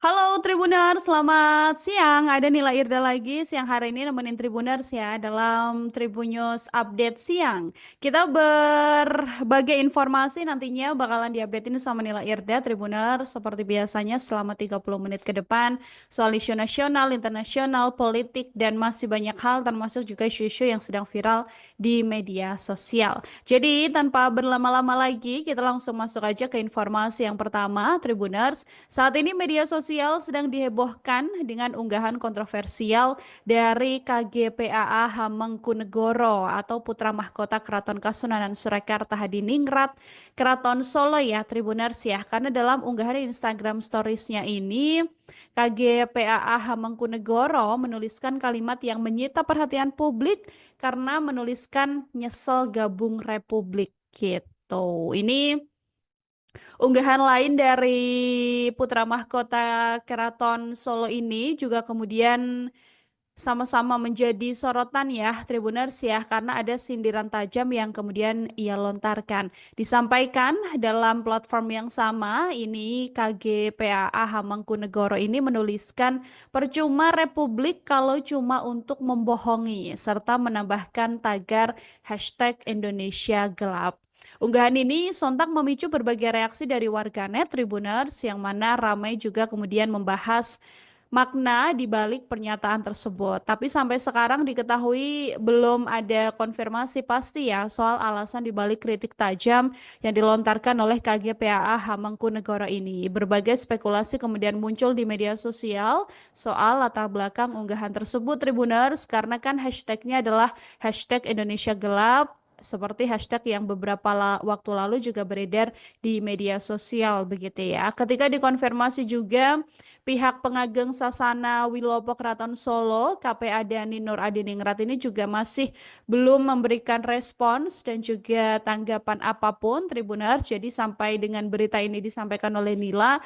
Halo Tribuners, selamat siang. Ada Nila Irda lagi siang hari ini nemenin Tribuners ya dalam Tribunnews Update siang. Kita berbagai informasi nantinya bakalan diupdatein sama Nila Irda Tribuners seperti biasanya selama 30 menit ke depan soal isu nasional, internasional, politik dan masih banyak hal termasuk juga isu-isu yang sedang viral di media sosial. Jadi tanpa berlama-lama lagi kita langsung masuk aja ke informasi yang pertama Tribuners. Saat ini media sosial sedang dihebohkan dengan unggahan kontroversial dari KGPAA Hamengkunegoro atau putra mahkota Keraton Kasunanan Surakarta Hadiningrat, Keraton Solo ya Tribuners ya. Karena dalam unggahan Instagram Stories-nya ini KGPAA Hamengkunegoro menuliskan kalimat yang menyita perhatian publik karena menuliskan nyesel gabung Republik gitu. Ini unggahan lain dari putra mahkota Keraton Solo ini juga kemudian sama-sama menjadi sorotan ya Tribuners ya karena ada sindiran tajam yang kemudian ia lontarkan. Disampaikan dalam platform yang sama ini KGPAA Hamengkunegoro ini menuliskan percuma Republik kalau cuma untuk membohongi serta menambahkan tagar hashtag Indonesia Gelap. Unggahan ini sontak memicu berbagai reaksi dari warganet Tribuners yang mana ramai juga kemudian membahas makna di balik pernyataan tersebut. Tapi sampai sekarang diketahui belum ada konfirmasi pasti ya soal alasan di balik kritik tajam yang dilontarkan oleh KGPAA Hamengkunegoro ini. Berbagai spekulasi kemudian muncul di media sosial soal latar belakang unggahan tersebut Tribuners karena kan hashtagnya adalah hashtag Indonesia Gelap seperti hashtag yang beberapa waktu lalu juga beredar di media sosial begitu ya. Ketika dikonfirmasi juga pihak pengageng Sasana Wilopo Keraton Solo, KPA Dani Nur Adiningrat ini juga masih belum memberikan respons dan juga tanggapan apapun Tribuners. Jadi sampai dengan berita ini disampaikan oleh Nila,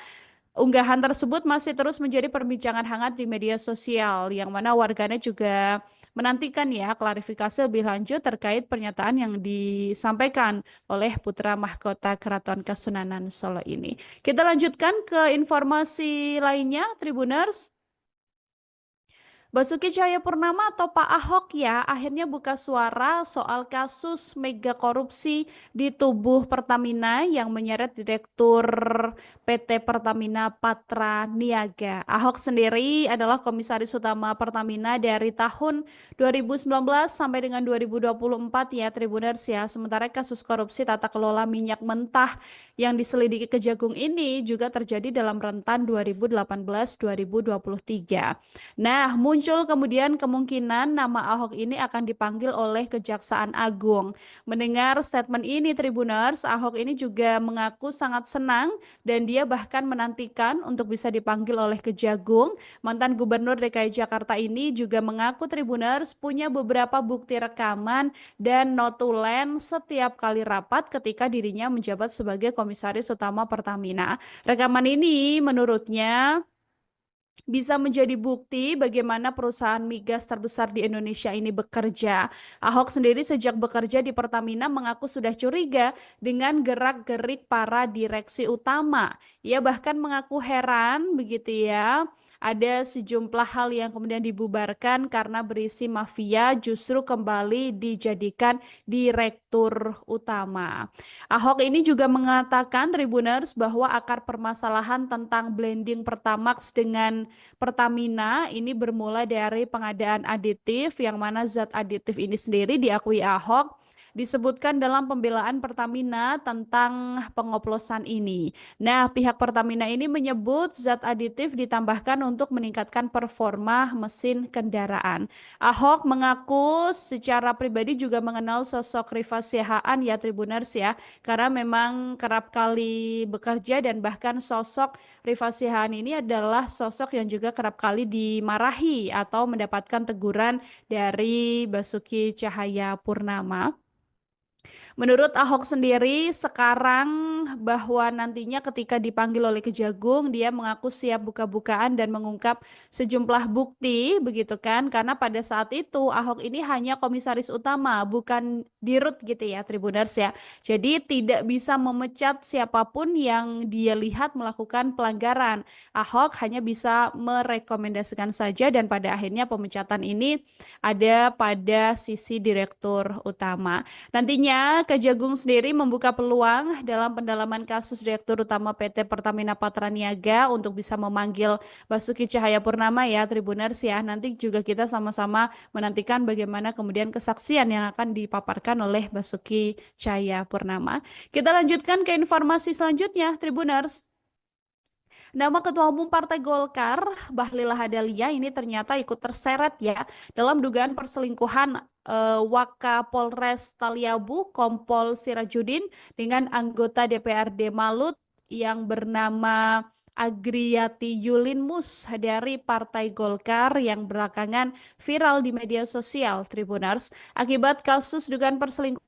unggahan tersebut masih terus menjadi perbincangan hangat di media sosial, yang mana warganet juga menantikan ya klarifikasi lebih lanjut terkait pernyataan yang disampaikan oleh putra mahkota Keraton Kasunanan Solo ini. Kita lanjutkan ke informasi lainnya, Tribuners. Basuki Cahayapurnama atau Pak Ahok ya akhirnya buka suara soal kasus mega korupsi di tubuh Pertamina yang menyeret Direktur PT Pertamina Patra Niaga. Ahok sendiri adalah komisaris utama Pertamina dari tahun 2019 sampai dengan 2024 ya Tribuners ya. Sementara kasus korupsi tata kelola minyak mentah yang diselidiki Kejagung ini juga terjadi dalam rentan 2018-2023. Nah, muncul kemudian kemungkinan nama Ahok ini akan dipanggil oleh Kejaksaan Agung. Mendengar statement ini, Tribuners, Ahok ini juga mengaku sangat senang dan dia bahkan menantikan untuk bisa dipanggil oleh Kejagung. Mantan Gubernur DKI Jakarta ini juga mengaku Tribuners punya beberapa bukti rekaman dan notulen setiap kali rapat ketika dirinya menjabat sebagai Komisaris Utama Pertamina. Rekaman ini menurutnya bisa menjadi bukti bagaimana perusahaan migas terbesar di Indonesia ini bekerja. Ahok sendiri sejak bekerja di Pertamina mengaku sudah curiga dengan gerak-gerik para direksi utama. Ia bahkan mengaku heran begitu ya. Ada sejumlah hal yang kemudian dibubarkan karena berisi mafia justru kembali dijadikan direktur utama. Ahok ini juga mengatakan Tribuners bahwa akar permasalahan tentang blending Pertamax dengan Pertamina ini bermula dari pengadaan aditif yang mana zat aditif ini sendiri diakui Ahok disebutkan dalam pembelaan Pertamina tentang pengoplosan ini. Nah, pihak Pertamina ini menyebut zat aditif ditambahkan untuk meningkatkan performa mesin kendaraan. Ahok mengaku secara pribadi juga mengenal sosok Rifa Siahaan ya Tribuners ya, karena memang kerap kali bekerja dan bahkan sosok Rifa Siahaan ini adalah sosok yang juga kerap kali dimarahi atau mendapatkan teguran dari Basuki Cahayapurnama. Menurut Ahok sendiri sekarang bahwa nantinya ketika dipanggil oleh Kejagung dia mengaku siap buka-bukaan dan mengungkap sejumlah bukti begitu kan karena pada saat itu Ahok ini hanya komisaris utama bukan dirut gitu ya Tribuners ya. Jadi tidak bisa memecat siapapun yang dia lihat melakukan pelanggaran. Ahok hanya bisa merekomendasikan saja dan pada akhirnya pemecatan ini ada pada sisi direktur utama. Nantinya Kejagung sendiri membuka peluang dalam pendalaman kasus Direktur Utama PT Pertamina Patraniaga untuk bisa memanggil Basuki Cahayapurnama ya Tribuners ya. Nanti juga kita sama-sama menantikan bagaimana kemudian kesaksian yang akan dipaparkan oleh Basuki Cahayapurnama. Kita lanjutkan ke informasi selanjutnya Tribuners. Nama Ketua Umum Partai Golkar, Bahlil Lahadalia ini ternyata ikut terseret ya dalam dugaan perselingkuhan Wakapolres Taliabu, Kompol Sirajudin dengan anggota DPRD Malut yang bernama Agriyati Yulinmus dari Partai Golkar yang belakangan viral di media sosial Tribuners akibat kasus dugaan perselingkuhan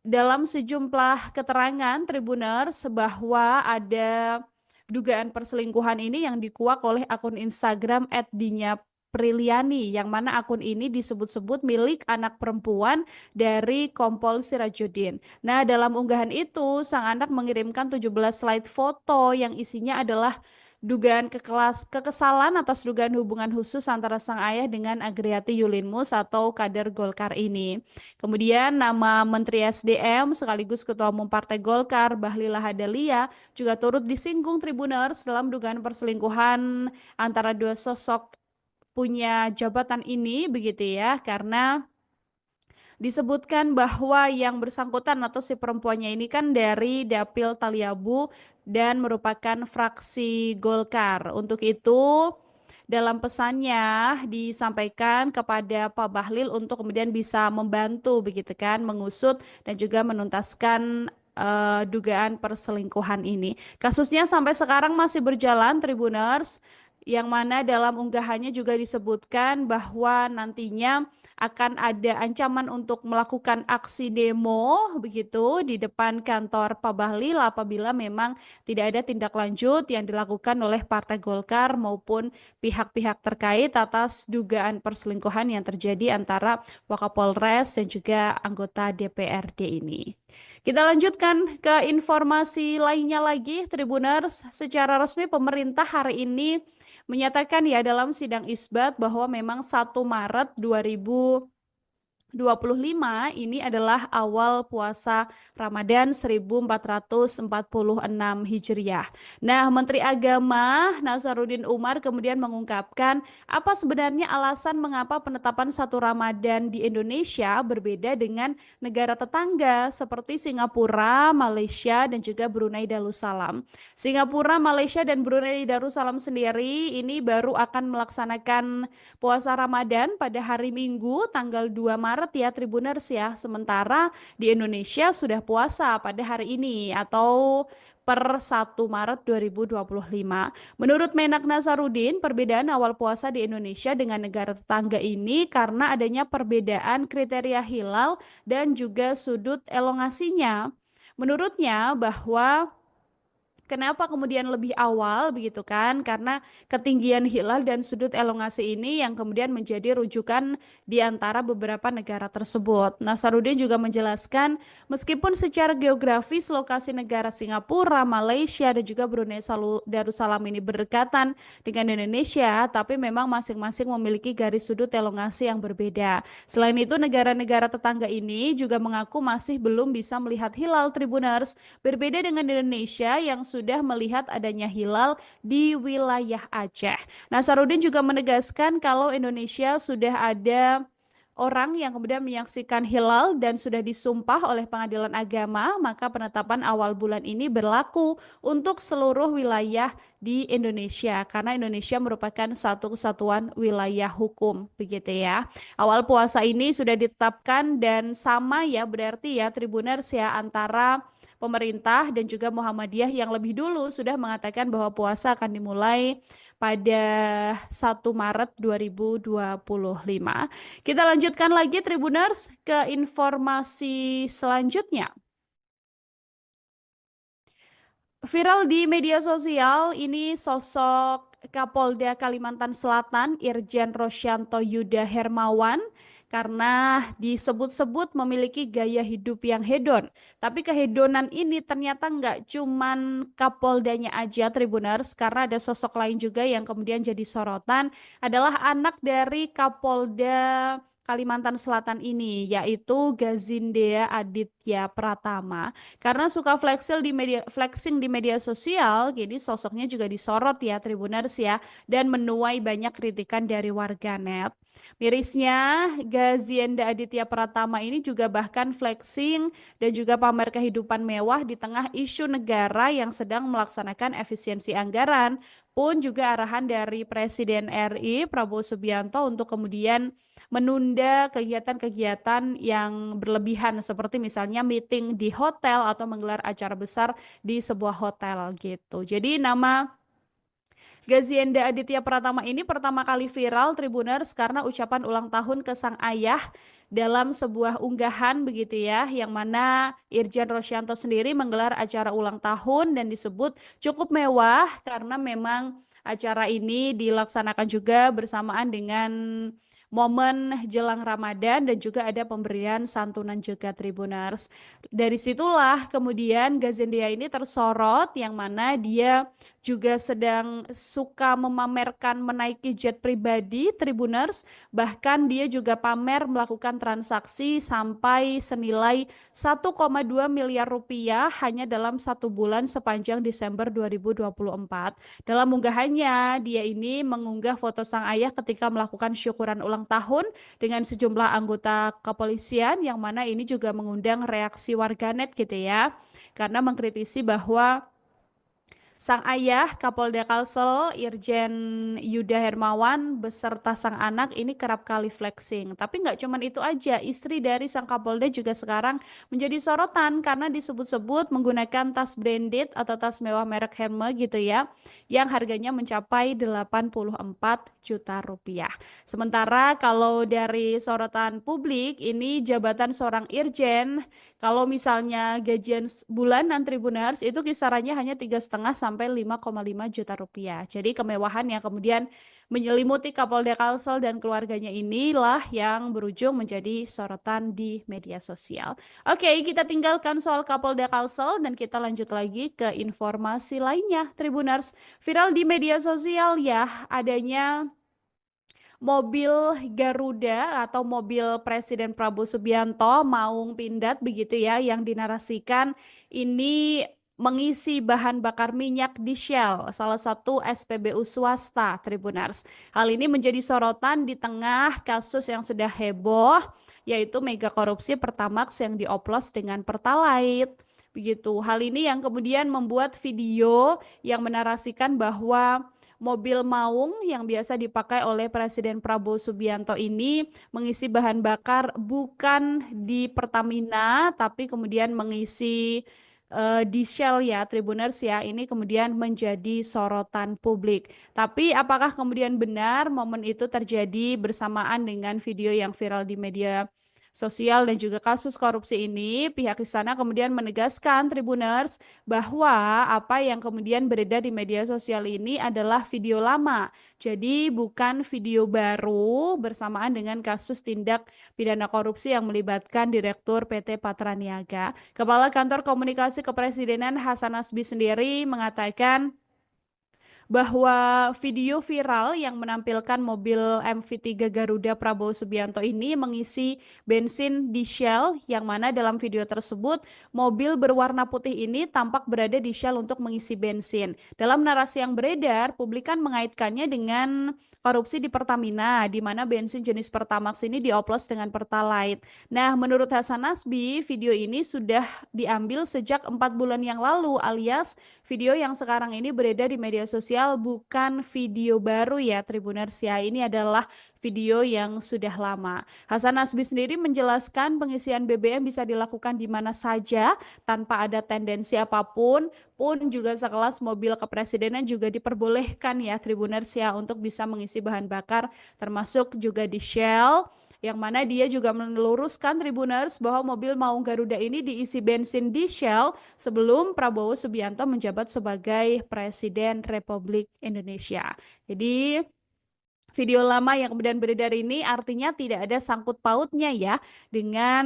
dalam sejumlah keterangan Tribuners bahwa ada dugaan perselingkuhan ini yang dikuak oleh akun Instagram @dinya_priliani yang mana akun ini disebut-sebut milik anak perempuan dari Kompol Sirajudin. Nah, dalam unggahan itu sang anak mengirimkan 17 slide foto yang isinya adalah dugaan kekesalan atas dugaan hubungan khusus antara sang ayah dengan Agriyati Yulinmus atau kader Golkar ini. Kemudian nama Menteri SDM sekaligus Ketua Umum Partai Golkar Bahlil Lahadalia juga turut disinggung Tribuners dalam dugaan perselingkuhan antara dua sosok punya jabatan ini begitu ya karena disebutkan bahwa yang bersangkutan atau si perempuannya ini kan dari Dapil Taliabu dan merupakan fraksi Golkar. Untuk itu dalam pesannya disampaikan kepada Pak Bahlil untuk kemudian bisa membantu begitu kan mengusut dan juga menuntaskan dugaan perselingkuhan ini. Kasusnya sampai sekarang masih berjalan Tribuners yang mana dalam unggahannya juga disebutkan bahwa nantinya akan ada ancaman untuk melakukan aksi demo begitu di depan kantor Pak Bahlil apabila memang tidak ada tindak lanjut yang dilakukan oleh Partai Golkar maupun pihak-pihak terkait atas dugaan perselingkuhan yang terjadi antara Wakapolres dan juga anggota DPRD ini. Kita lanjutkan ke informasi lainnya lagi, Tribuners. Secara resmi pemerintah hari ini menyatakan ya dalam sidang isbat bahwa memang 1 Maret 2025 ini adalah awal puasa Ramadan 1446 Hijriah. Nah, Menteri Agama Nasaruddin Umar kemudian mengungkapkan apa sebenarnya alasan mengapa penetapan 1 Ramadan di Indonesia berbeda dengan negara tetangga seperti Singapura, Malaysia, dan juga Brunei Darussalam. Singapura, Malaysia, dan Brunei Darussalam sendiri ini baru akan melaksanakan puasa Ramadan pada hari Minggu tanggal 2 Maret ya Tribuners ya. Sementara di Indonesia sudah puasa pada hari ini atau per 1 Maret 2025. Menurut Menak Nasaruddin, perbedaan awal puasa di Indonesia dengan negara tetangga ini karena adanya perbedaan kriteria hilal dan juga sudut elongasinya. Menurutnya bahwa kenapa kemudian lebih awal begitu kan? Karena ketinggian hilal dan sudut elongasi ini yang kemudian menjadi rujukan di antara beberapa negara tersebut. Nasaruddin juga menjelaskan meskipun secara geografis lokasi negara Singapura, Malaysia dan juga Brunei Darussalam ini berdekatan dengan Indonesia, tapi memang masing-masing memiliki garis sudut elongasi yang berbeda. Selain itu negara-negara tetangga ini juga mengaku masih belum bisa melihat hilal Tribuners, berbeda dengan Indonesia yang sudah melihat adanya hilal di wilayah Aceh. Nasaruddin juga menegaskan kalau Indonesia sudah ada orang yang kemudian menyaksikan hilal dan sudah disumpah oleh Pengadilan Agama, maka penetapan awal bulan ini berlaku untuk seluruh wilayah di Indonesia karena Indonesia merupakan satu kesatuan wilayah hukum begitu ya. Awal puasa ini sudah ditetapkan dan sama ya berarti ya Tribuners ya antara pemerintah dan juga Muhammadiyah yang lebih dulu sudah mengatakan bahwa puasa akan dimulai pada 1 Maret 2025. Kita lanjutkan lagi Tribuners ke informasi selanjutnya. Viral di media sosial ini sosok Kapolda Kalimantan Selatan Irjen Rosyanto Yuda Hermawan karena disebut-sebut memiliki gaya hidup yang hedon. Tapi kehedonan ini ternyata nggak cuman Kapoldanya aja Tribuners, karena ada sosok lain juga yang kemudian jadi sorotan adalah anak dari Kapolda Kalimantan Selatan ini, yaitu Gazindea Aditya Pratama. Karena suka flexing di media sosial, jadi sosoknya juga disorot ya Tribuners ya, dan menuai banyak kritikan dari warganet. Mirisnya, Gazienda Aditya Pratama ini juga bahkan flexing dan juga pamer kehidupan mewah di tengah isu negara yang sedang melaksanakan efisiensi anggaran, pun juga arahan dari Presiden RI Prabowo Subianto untuk kemudian menunda kegiatan-kegiatan yang berlebihan seperti misalnya meeting di hotel atau menggelar acara besar di sebuah hotel gitu. Jadi nama Gazienda Aditya Pratama ini pertama kali viral Tribuners karena ucapan ulang tahun ke sang ayah dalam sebuah unggahan begitu ya, yang mana Irjen Rosyanto sendiri menggelar acara ulang tahun dan disebut cukup mewah karena memang acara ini dilaksanakan juga bersamaan dengan momen jelang Ramadan dan juga ada pemberian santunan juga Tribuners. Dari situlah kemudian Gazendia ini tersorot yang mana dia juga sedang suka memamerkan menaiki jet pribadi Tribuners, bahkan dia juga pamer melakukan transaksi sampai senilai 1,2 miliar rupiah hanya dalam 1 bulan sepanjang Desember 2024. Dalam unggahannya, dia ini mengunggah foto sang ayah ketika melakukan syukuran ulang tahun dengan sejumlah anggota kepolisian yang mana ini juga mengundang reaksi warganet gitu ya, karena mengkritisi bahwa sang ayah Kapolda Kalsel Irjen Yuda Hermawan beserta sang anak ini kerap kali flexing. Tapi nggak cuma itu aja, istri dari sang Kapolda juga sekarang menjadi sorotan karena disebut-sebut menggunakan tas branded atau tas mewah merek Hermes gitu ya, yang harganya mencapai 84 juta rupiah. Sementara kalau dari sorotan publik ini jabatan seorang irjen, kalau misalnya gajian bulanan Tribuners itu kisarannya hanya 3,5 sampai 5,5 juta rupiah. Jadi kemewahan yang kemudian menyelimuti Kapolda Kalsel dan keluarganya inilah yang berujung menjadi sorotan di media sosial. Oke, kita tinggalkan soal Kapolda Kalsel dan kita lanjut lagi ke informasi lainnya. Tribuners, viral di media sosial ya adanya mobil Garuda atau mobil Presiden Prabowo Subianto Maung Pindad begitu ya, yang dinarasikan ini mengisi bahan bakar minyak di Shell, salah satu SPBU swasta Tribuners. Hal ini menjadi sorotan di tengah kasus yang sudah heboh, yaitu mega korupsi Pertamax yang dioplos dengan Pertalite. Begitu. Hal ini yang kemudian membuat video yang menarasikan bahwa mobil Maung yang biasa dipakai oleh Presiden Prabowo Subianto ini mengisi bahan bakar bukan di Pertamina, tapi kemudian mengisi di Shell ya Tribuners ya, ini kemudian menjadi sorotan publik. Tapi apakah kemudian benar momen itu terjadi bersamaan dengan video yang viral di media sosial dan juga kasus korupsi ini? Pihak istana kemudian menegaskan Tribuners bahwa apa yang kemudian beredar di media sosial ini adalah video lama. Jadi bukan video baru bersamaan dengan kasus tindak pidana korupsi yang melibatkan Direktur PT Patraniaga. Kepala Kantor Komunikasi Kepresidenan Hasan Nasbi sendiri mengatakan bahwa video viral yang menampilkan mobil MV3 Garuda Prabowo Subianto ini mengisi bensin di Shell, yang mana dalam video tersebut mobil berwarna putih ini tampak berada di Shell untuk mengisi bensin. Dalam narasi yang beredar, publik kan mengaitkannya dengan korupsi di Pertamina, di mana bensin jenis Pertamax ini dioplos dengan Pertalite. Nah, menurut Hasan Nasbi, video ini sudah diambil sejak 4 bulan yang lalu, alias video yang sekarang ini beredar di media sosial sosial bukan video baru ya Tribuners ya. Ini adalah video yang sudah lama. Hasan Nasbi sendiri menjelaskan pengisian BBM bisa dilakukan di mana saja tanpa ada tendensi apapun, pun juga sekelas mobil kepresidenan juga diperbolehkan ya Tribuners ya untuk bisa mengisi bahan bakar termasuk juga di Shell, yang mana dia juga meluruskan Tribuners bahwa mobil Maung Garuda ini diisi bensin di Shell sebelum Prabowo Subianto menjabat sebagai Presiden Republik Indonesia. Jadi video lama yang kemudian beredar ini artinya tidak ada sangkut pautnya ya dengan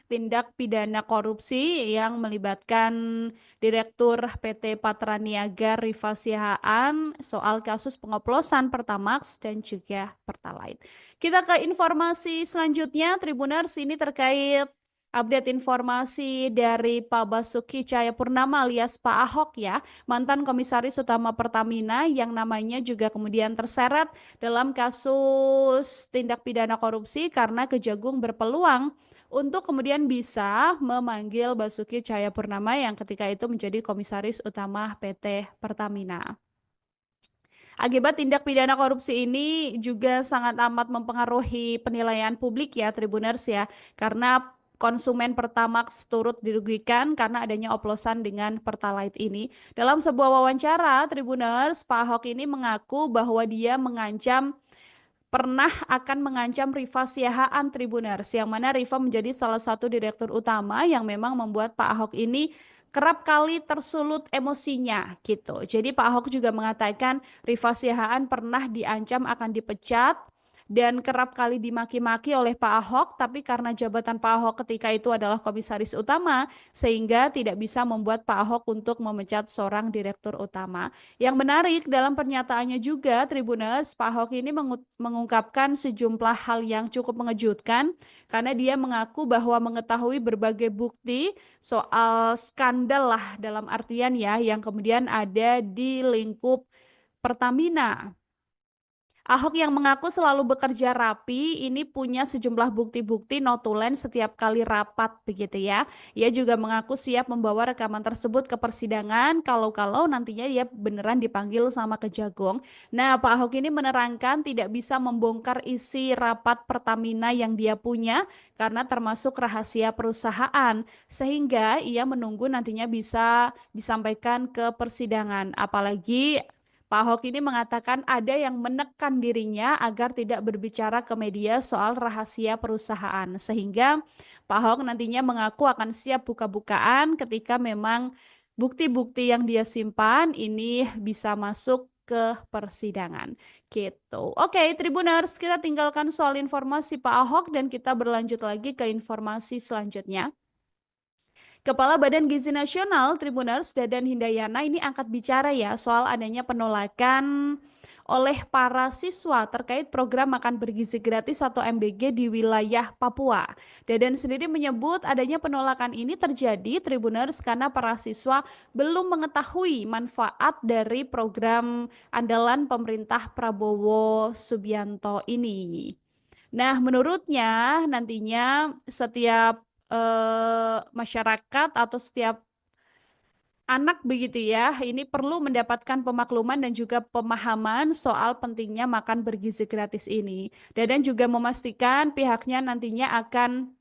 tindak pidana korupsi yang melibatkan Direktur PT Patraniaga Rifa Sihaan soal kasus pengoplosan Pertamax dan juga Pertalite. Kita ke informasi selanjutnya, Tribuners, ini terkait update informasi dari Pak Basuki Cahayapurnama alias Pak Ahok ya, mantan Komisaris Utama Pertamina yang namanya juga kemudian terseret dalam kasus tindak pidana korupsi karena Kejagung berpeluang untuk kemudian bisa memanggil Basuki Cahayapurnama yang ketika itu menjadi Komisaris Utama PT Pertamina. Akibat tindak pidana korupsi ini juga sangat amat mempengaruhi penilaian publik ya Tribuners ya, karena konsumen Pertamax turut dirugikan karena adanya oplosan dengan Pertalite ini. Dalam sebuah wawancara, Tribuners, Pak Ahok ini mengaku bahwa dia pernah akan mengancam Rifa Siahaan Tribuners, yang mana Rifa menjadi salah satu direktur utama yang memang membuat Pak Ahok ini kerap kali tersulut emosinya gitu. Jadi Pak Ahok juga mengatakan Rifa Siahaan pernah diancam akan dipecat dan kerap kali dimaki-maki oleh Pak Ahok, tapi karena jabatan Pak Ahok ketika itu adalah komisaris utama, sehingga tidak bisa membuat Pak Ahok untuk memecat seorang direktur utama. Yang menarik dalam pernyataannya juga, Tribuners, Pak Ahok ini mengungkapkan sejumlah hal yang cukup mengejutkan, karena dia mengaku bahwa mengetahui berbagai bukti soal skandal lah dalam artian ya, yang kemudian ada di lingkup Pertamina. Ahok yang mengaku selalu bekerja rapi ini punya sejumlah bukti-bukti notulen setiap kali rapat begitu ya. Ia juga mengaku siap membawa rekaman tersebut ke persidangan kalau nantinya dia beneran dipanggil sama Kejagung. Nah, Pak Ahok ini menerangkan tidak bisa membongkar isi rapat Pertamina yang dia punya karena termasuk rahasia perusahaan, sehingga ia menunggu nantinya bisa disampaikan ke persidangan. Apalagi Pak Ahok ini mengatakan ada yang menekan dirinya agar tidak berbicara ke media soal rahasia perusahaan. Sehingga Pak Ahok nantinya mengaku akan siap buka-bukaan ketika memang bukti-bukti yang dia simpan ini bisa masuk ke persidangan. Gitu. Oke, Tribuners, kita tinggalkan soal informasi Pak Ahok dan kita berlanjut lagi ke informasi selanjutnya. Kepala Badan Gizi Nasional Tribuners Dadan Hindayana ini angkat bicara ya soal adanya penolakan oleh para siswa terkait program makan bergizi gratis atau MBG di wilayah Papua. Dadan sendiri menyebut adanya penolakan ini terjadi Tribuners karena para siswa belum mengetahui manfaat dari program andalan pemerintah Prabowo Subianto ini. Nah, menurutnya nantinya setiap masyarakat atau setiap anak begitu ya, ini perlu mendapatkan pemakluman dan juga pemahaman soal pentingnya makan bergizi gratis ini. Dadan juga memastikan pihaknya nantinya akan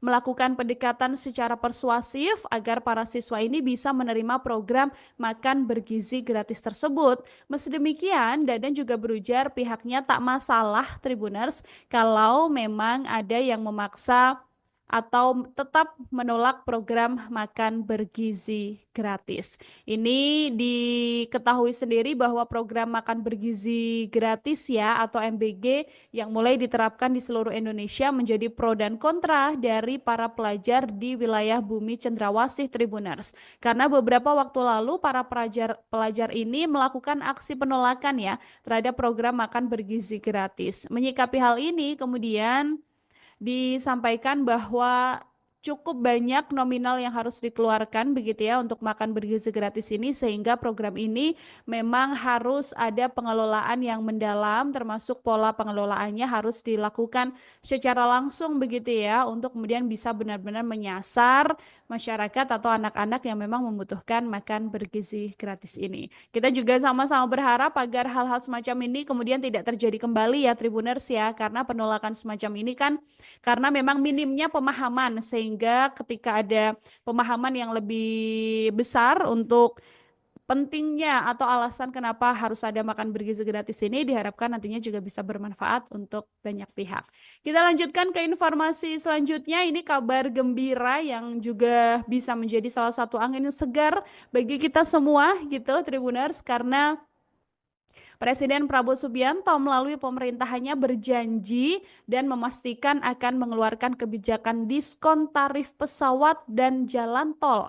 melakukan pendekatan secara persuasif agar para siswa ini bisa menerima program makan bergizi gratis tersebut. Meski demikian, Dadan juga berujar pihaknya tak masalah Tribuners kalau memang ada yang memaksa atau tetap menolak program makan bergizi gratis. Ini diketahui sendiri bahwa program makan bergizi gratis ya atau MBG yang mulai diterapkan di seluruh Indonesia menjadi pro dan kontra dari para pelajar di wilayah Bumi Cendrawasih Tribuners. Karena beberapa waktu lalu para pelajar ini melakukan aksi penolakan ya terhadap program makan bergizi gratis. Menyikapi hal ini kemudian disampaikan bahwa cukup banyak nominal yang harus dikeluarkan begitu ya untuk makan bergizi gratis ini, sehingga program ini memang harus ada pengelolaan yang mendalam, termasuk pola pengelolaannya harus dilakukan secara langsung begitu ya untuk kemudian bisa benar-benar menyasar masyarakat atau anak-anak yang memang membutuhkan makan bergizi gratis ini. Kita juga sama-sama berharap agar hal-hal semacam ini kemudian tidak terjadi kembali ya Tribuners ya, karena penolakan semacam ini kan karena memang minimnya pemahaman, sehingga ketika ada pemahaman yang lebih besar untuk pentingnya atau alasan kenapa harus ada makan bergizi gratis ini, diharapkan nantinya juga bisa bermanfaat untuk banyak pihak. Kita lanjutkan ke informasi selanjutnya. Ini kabar gembira yang juga bisa menjadi salah satu angin segar bagi kita semua gitu Tribuners, karena Presiden Prabowo Subianto melalui pemerintahannya berjanji dan memastikan akan mengeluarkan kebijakan diskon tarif pesawat dan jalan tol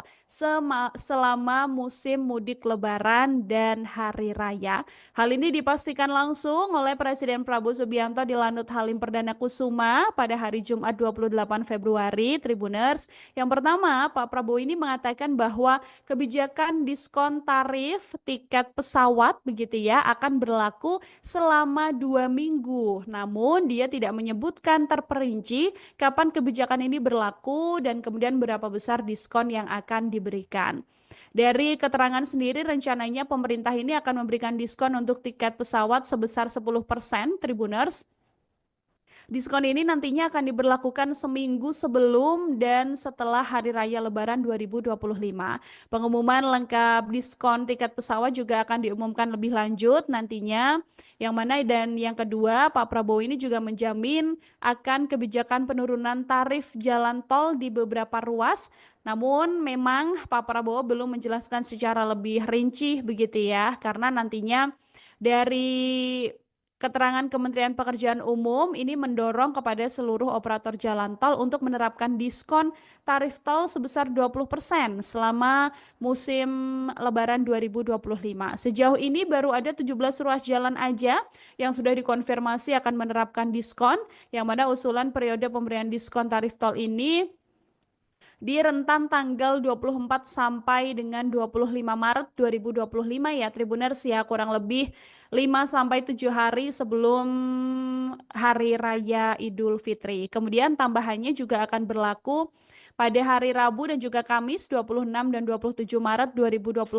selama musim mudik Lebaran dan Hari Raya. Hal ini dipastikan langsung oleh Presiden Prabowo Subianto di Lanut Halim Perdana Kusuma pada hari Jumat 28 Februari, Tribuners. Yang pertama, Pak Prabowo ini mengatakan bahwa kebijakan diskon tarif tiket pesawat begitu ya akan berlaku selama 2 minggu. Namun dia tidak menyebutkan terperinci kapan kebijakan ini berlaku dan kemudian berapa besar diskon yang akan diberikan. Dari keterangan sendiri, rencananya pemerintah ini akan memberikan diskon untuk tiket pesawat sebesar 10%, Tribuners. Diskon ini nantinya akan diberlakukan seminggu sebelum dan setelah Hari Raya Lebaran 2025. Pengumuman lengkap diskon tiket pesawat juga akan diumumkan lebih lanjut nantinya. Yang mana dan yang kedua, Pak Prabowo ini juga menjamin akan kebijakan penurunan tarif jalan tol di beberapa ruas. Namun memang Pak Prabowo belum menjelaskan secara lebih rinci begitu ya, karena nantinya dari keterangan Kementerian Pekerjaan Umum ini mendorong kepada seluruh operator jalan tol untuk menerapkan diskon tarif tol sebesar 20% selama musim Lebaran 2025. Sejauh ini baru ada 17 ruas jalan aja yang sudah dikonfirmasi akan menerapkan diskon, yang mana usulan periode pemberian diskon tarif tol ini di rentan tanggal 24 sampai dengan 25 Maret 2025 ya Tribuners ya, kurang lebih 5 sampai 7 hari sebelum Hari Raya Idul Fitri. Kemudian tambahannya juga akan berlaku pada hari Rabu dan juga Kamis 26 dan 27 Maret 2025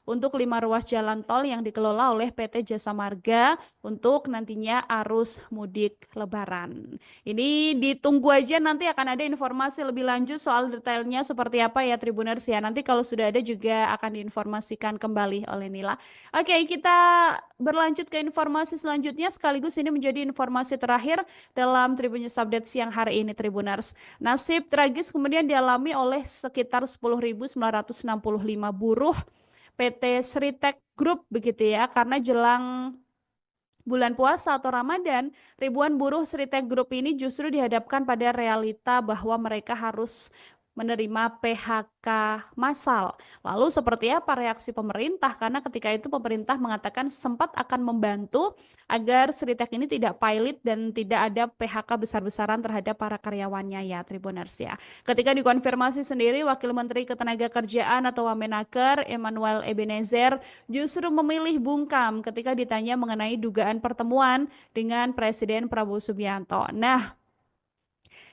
untuk 5 ruas jalan tol yang dikelola oleh PT Jasa Marga untuk nantinya arus mudik Lebaran. Ini ditunggu aja, nanti akan ada informasi lebih lanjut soal detailnya seperti apa ya Tribuners ya. Nanti kalau sudah ada juga akan diinformasikan kembali oleh Nila. Oke, kita berlanjut ke informasi selanjutnya, sekaligus ini menjadi informasi terakhir dalam Tribun News Update siang hari ini Tribuners. Nasib tragis kemudian dialami oleh sekitar 10.965 buruh PT Sritek Group begitu ya, karena jelang bulan puasa atau Ramadan, ribuan buruh Sritek Group ini justru dihadapkan pada realita bahwa mereka harus menerima PHK massal. Lalu seperti apa reaksi pemerintah? Karena ketika itu pemerintah mengatakan sempat akan membantu agar Sritek ini tidak pilot dan tidak ada PHK besar-besaran terhadap para karyawannya ya Tribuners ya. Ketika dikonfirmasi sendiri, Wakil Menteri Ketenagakerjaan atau Wamenaker Emmanuel Ebenezer justru memilih bungkam ketika ditanya mengenai dugaan pertemuan dengan Presiden Prabowo Subianto. Nah,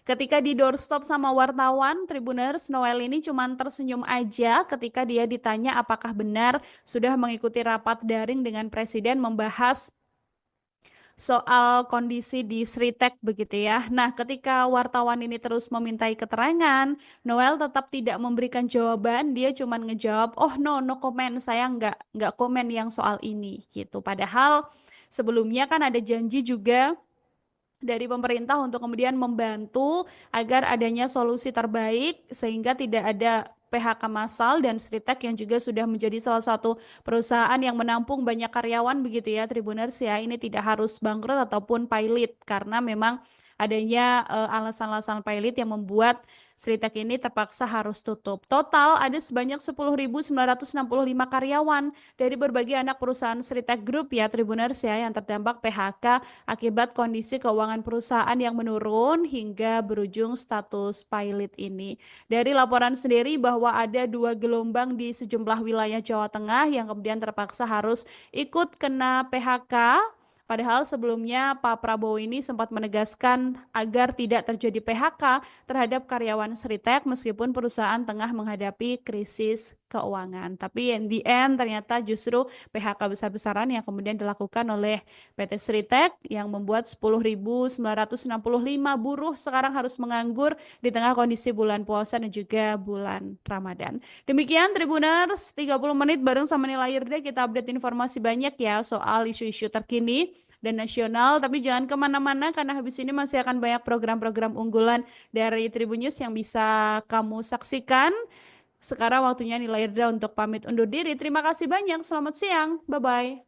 ketika di doorstop sama wartawan, Tribuners, Noel ini cuma tersenyum aja ketika dia ditanya apakah benar sudah mengikuti rapat daring dengan Presiden membahas soal kondisi di Sritek begitu ya. Nah, ketika wartawan ini terus memintai keterangan, Noel tetap tidak memberikan jawaban. Dia cuma ngejawab, oh no comment, saya nggak komen yang soal ini gitu. Padahal sebelumnya kan ada janji juga dari pemerintah untuk kemudian membantu agar adanya solusi terbaik sehingga tidak ada PHK massal, dan Sritek yang juga sudah menjadi salah satu perusahaan yang menampung banyak karyawan begitu ya Tribuners ya, ini tidak harus bangkrut ataupun pilot karena memang adanya alasan-alasan pilot yang membuat Sritek ini terpaksa harus tutup. Total ada sebanyak 10.965 karyawan dari berbagai anak perusahaan Sritek Group ya Tribuners ya yang terdampak PHK akibat kondisi keuangan perusahaan yang menurun hingga berujung status pilot ini. Dari laporan sendiri bahwa ada 2 gelombang di sejumlah wilayah Jawa Tengah yang kemudian terpaksa harus ikut kena PHK. Padahal sebelumnya Pak Prabowo ini sempat menegaskan agar tidak terjadi PHK terhadap karyawan Sritek meskipun perusahaan tengah menghadapi krisis keuangan. Tapi in the end ternyata justru PHK besar-besaran yang kemudian dilakukan oleh PT Sritek yang membuat 10.965 buruh sekarang harus menganggur di tengah kondisi bulan puasa dan juga bulan Ramadan. Demikian Tribuners, 30 menit bareng sama Nila Irda kita update informasi banyak ya soal isu-isu terkini dan nasional. Tapi jangan kemana-mana karena habis ini masih akan banyak program-program unggulan dari Tribun News yang bisa kamu saksikan. Sekarang waktunya Nila Irda untuk pamit undur diri. Terima kasih banyak. Selamat siang. Bye-bye.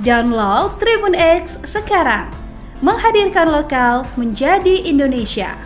Download Tribun X sekarang. Menghadirkan lokal menjadi Indonesia.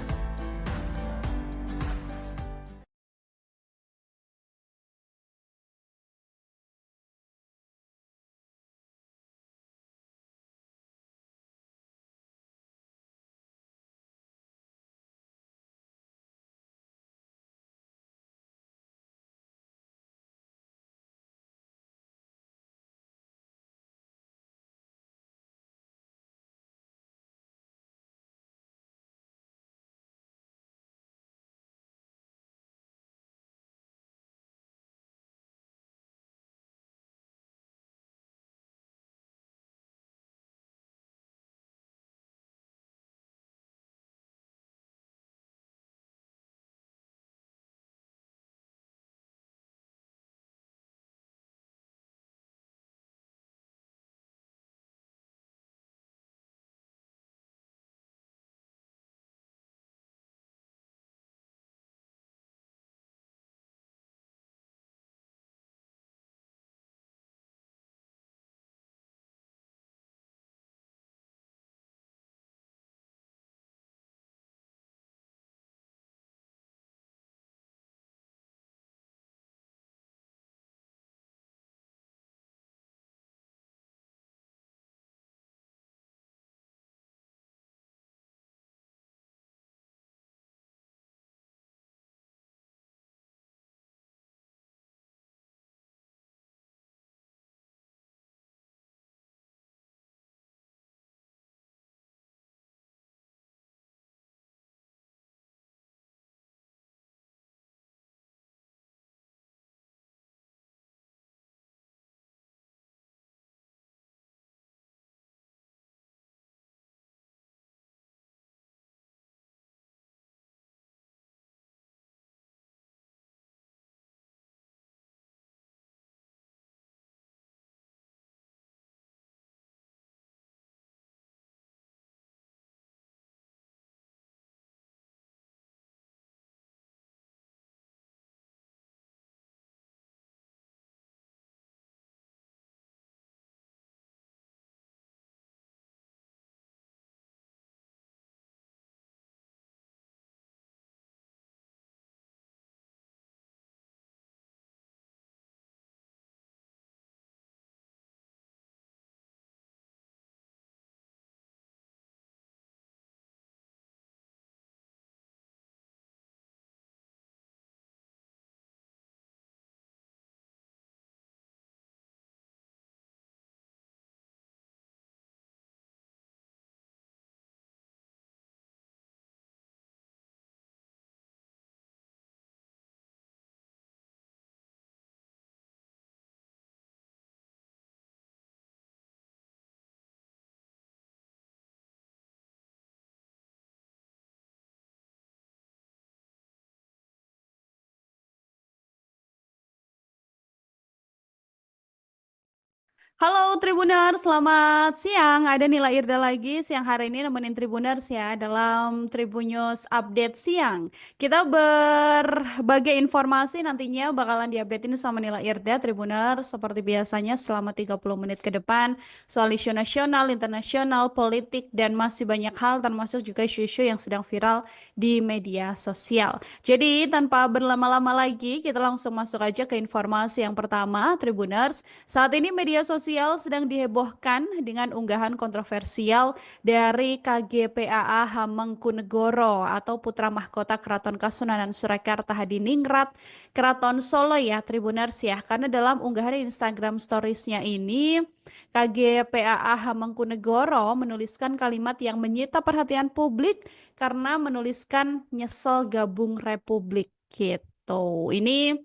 Halo Tribuners, selamat siang. Ada Nila Irda lagi siang hari ini nemenin Tribuners ya dalam Tribunnews Update siang. Kita berbagai informasi nantinya bakalan diupdatein sama Nila Irda Tribuners seperti biasanya selama 30 menit ke depan soal isu nasional, internasional, politik dan masih banyak hal termasuk juga isu-isu yang sedang viral di media sosial. Jadi tanpa berlama-lama lagi kita langsung masuk aja ke informasi yang pertama Tribuners. Saat ini media sosial sedang dihebohkan dengan unggahan kontroversial dari KGPAA Hamengkunegoro atau putra mahkota Keraton Kasunanan Surakarta Hadiningrat, Keraton Solo ya Tribuners ya. Karena dalam unggahan Instagram Stories-nya ini KGPAA Hamengkunegoro menuliskan kalimat yang menyita perhatian publik karena menuliskan nyesel gabung Republik gitu. Ini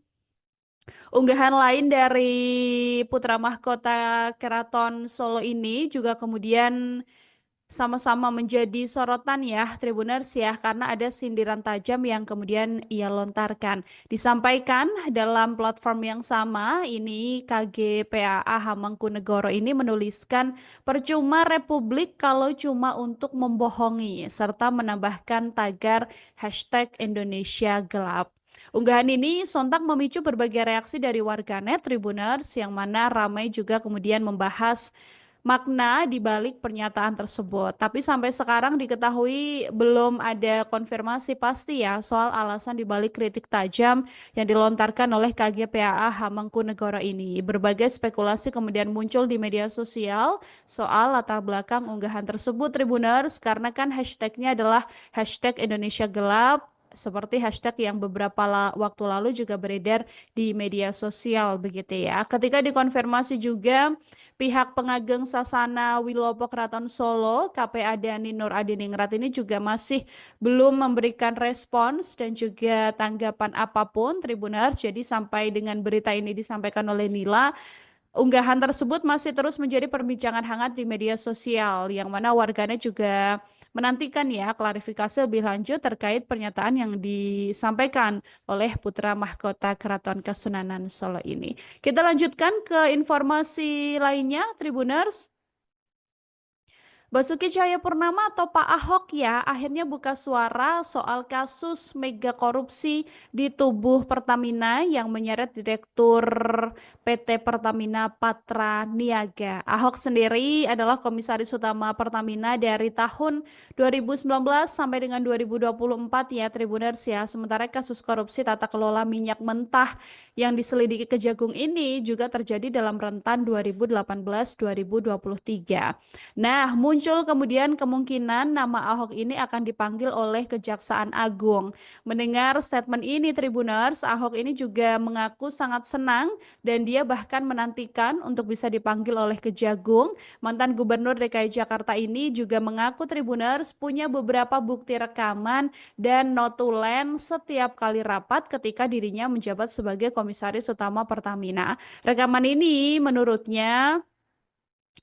unggahan lain dari putra mahkota Keraton Solo ini juga kemudian sama-sama menjadi sorotan ya Tribuners ya karena ada sindiran tajam yang kemudian ia lontarkan. Disampaikan dalam platform yang sama ini KGPAA Hamengkunegoro ini menuliskan percuma Republik kalau cuma untuk membohongi serta menambahkan tagar hashtag Indonesia Gelap. Unggahan ini sontak memicu berbagai reaksi dari warganet Tribuners yang mana ramai juga kemudian membahas makna di balik pernyataan tersebut. Tapi sampai sekarang diketahui belum ada konfirmasi pasti ya soal alasan di balik kritik tajam yang dilontarkan oleh KGPAA Hamengkunegoro ini. Berbagai spekulasi kemudian muncul di media sosial soal latar belakang unggahan tersebut Tribuners karena kan hashtagnya adalah hashtag Indonesia Gelap seperti hashtag yang beberapa waktu lalu juga beredar di media sosial begitu ya. Ketika dikonfirmasi juga pihak pengageng Sasana Wilopo Keraton Solo, KPA Dani Nur Adiningrat ini juga masih belum memberikan respons dan juga tanggapan apapun Tribuners. Jadi sampai dengan berita ini disampaikan oleh Nila, unggahan tersebut masih terus menjadi perbincangan hangat di media sosial, yang mana warganet juga menantikan ya klarifikasi lebih lanjut terkait pernyataan yang disampaikan oleh putra mahkota Keraton Kasunanan Solo ini. Kita lanjutkan ke informasi lainnya, Tribuners. Basuki Cahayapurnama atau Pak Ahok ya akhirnya buka suara soal kasus mega korupsi di tubuh Pertamina yang menyeret Direktur PT Pertamina Patra Niaga. Ahok sendiri adalah Komisaris Utama Pertamina dari tahun 2019 sampai dengan 2024 ya Tribuners ya. Sementara kasus korupsi tata kelola minyak mentah yang diselidiki Kejagung ini juga terjadi dalam rentan 2018-2023. Nah, muncul kemudian kemungkinan nama Ahok ini akan dipanggil oleh Kejaksaan Agung. Mendengar statement ini Tribuners, Ahok ini juga mengaku sangat senang dan dia bahkan menantikan untuk bisa dipanggil oleh Kejagung. Mantan Gubernur DKI Jakarta ini juga mengaku Tribuners punya beberapa bukti rekaman dan notulen setiap kali rapat ketika dirinya menjabat sebagai Komisaris Utama Pertamina. Rekaman ini menurutnya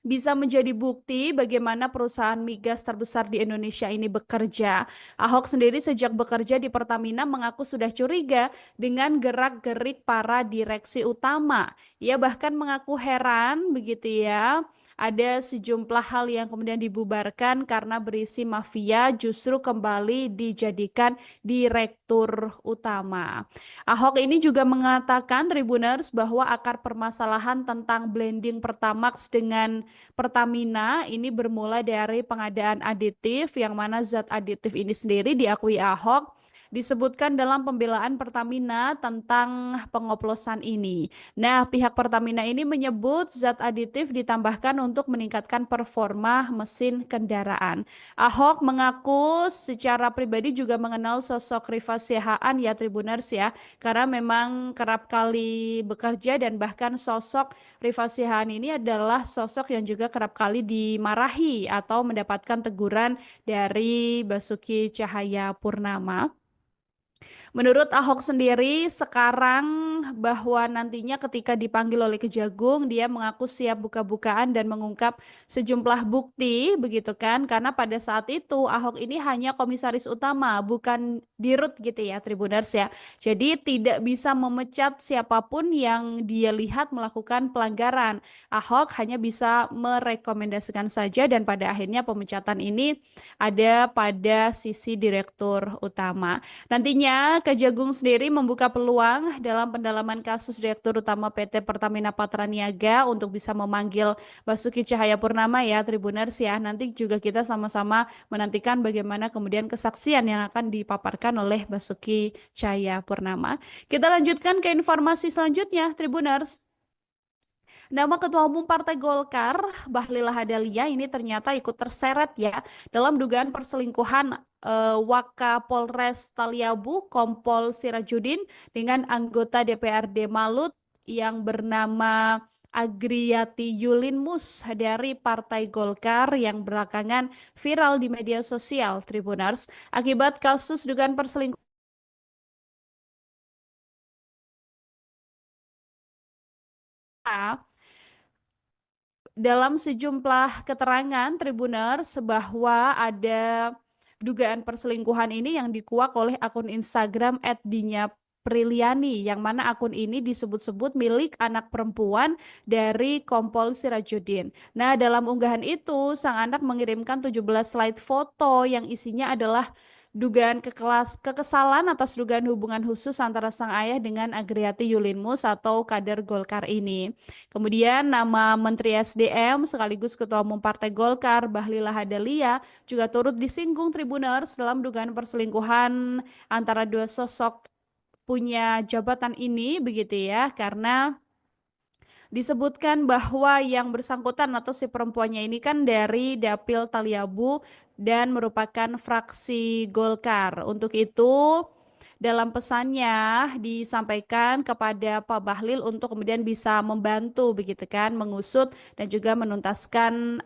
bisa menjadi bukti bagaimana perusahaan migas terbesar di Indonesia ini bekerja. Ahok sendiri sejak bekerja di Pertamina mengaku sudah curiga dengan gerak-gerik para direksi utama. Ia bahkan mengaku heran begitu ya. Ada sejumlah hal yang kemudian dibubarkan karena berisi mafia justru kembali dijadikan direktur utama. Ahok ini juga mengatakan Tribuners bahwa akar permasalahan tentang blending Pertamax dengan Pertamina ini bermula dari pengadaan aditif yang mana zat aditif ini sendiri diakui Ahok disebutkan dalam pembelaan Pertamina tentang pengoplosan ini. Nah, pihak Pertamina ini menyebut zat aditif ditambahkan untuk meningkatkan performa mesin kendaraan. Ahok mengaku secara pribadi juga mengenal sosok Rifa Siahaan ya Tribuners ya, karena memang kerap kali bekerja dan bahkan sosok Rifa Siahaan ini adalah sosok yang juga kerap kali dimarahi atau mendapatkan teguran dari Basuki Cahayapurnama. Menurut Ahok sendiri sekarang bahwa nantinya ketika dipanggil oleh Kejagung dia mengaku siap buka-bukaan dan mengungkap sejumlah bukti begitu kan karena pada saat itu Ahok ini hanya komisaris utama bukan dirut gitu ya Tribuners ya. Jadi tidak bisa memecat siapapun yang dia lihat melakukan pelanggaran. Ahok hanya bisa merekomendasikan saja dan pada akhirnya pemecatan ini ada pada sisi direktur utama. Nantinya Kejagung sendiri membuka peluang dalam pendalaman kasus Direktur Utama PT Pertamina Patraniaga untuk bisa memanggil Basuki Cahayapurnama ya Tribuners ya. Nanti juga kita sama-sama menantikan bagaimana kemudian kesaksian yang akan dipaparkan oleh Basuki Cahayapurnama. Kita lanjutkan ke informasi selanjutnya Tribuners. Nama Ketua Umum Partai Golkar, Bahlil Lahadalia ini ternyata ikut terseret ya dalam dugaan perselingkuhan Wakapolres Taliabu Kompol Sirajudin dengan anggota DPRD Malut yang bernama Agriyati Yulinmus dari Partai Golkar yang belakangan viral di media sosial Tribuners akibat kasus dugaan perselingkuhan dalam sejumlah keterangan Tribuners bahwa ada dugaan perselingkuhan ini yang dikuak oleh akun Instagram @dinya_priliani yang mana akun ini disebut-sebut milik anak perempuan dari Kompol Sirajudin. Nah, dalam unggahan itu sang anak mengirimkan 17 slide foto yang isinya adalah dugaan kekesalan atas dugaan hubungan khusus antara sang ayah dengan Agriyati Yulinmus atau kader Golkar ini. Kemudian nama Menteri SDM sekaligus Ketua Umum Partai Golkar Bahlil Lahadalia juga turut disinggung Tribuners dalam dugaan perselingkuhan antara dua sosok punya jabatan ini begitu ya karena disebutkan bahwa yang bersangkutan atau si perempuannya ini kan dari Dapil Taliabu dan merupakan fraksi Golkar. Untuk itu, dalam pesannya disampaikan kepada Pak Bahlil untuk kemudian bisa membantu begitu kan mengusut dan juga menuntaskan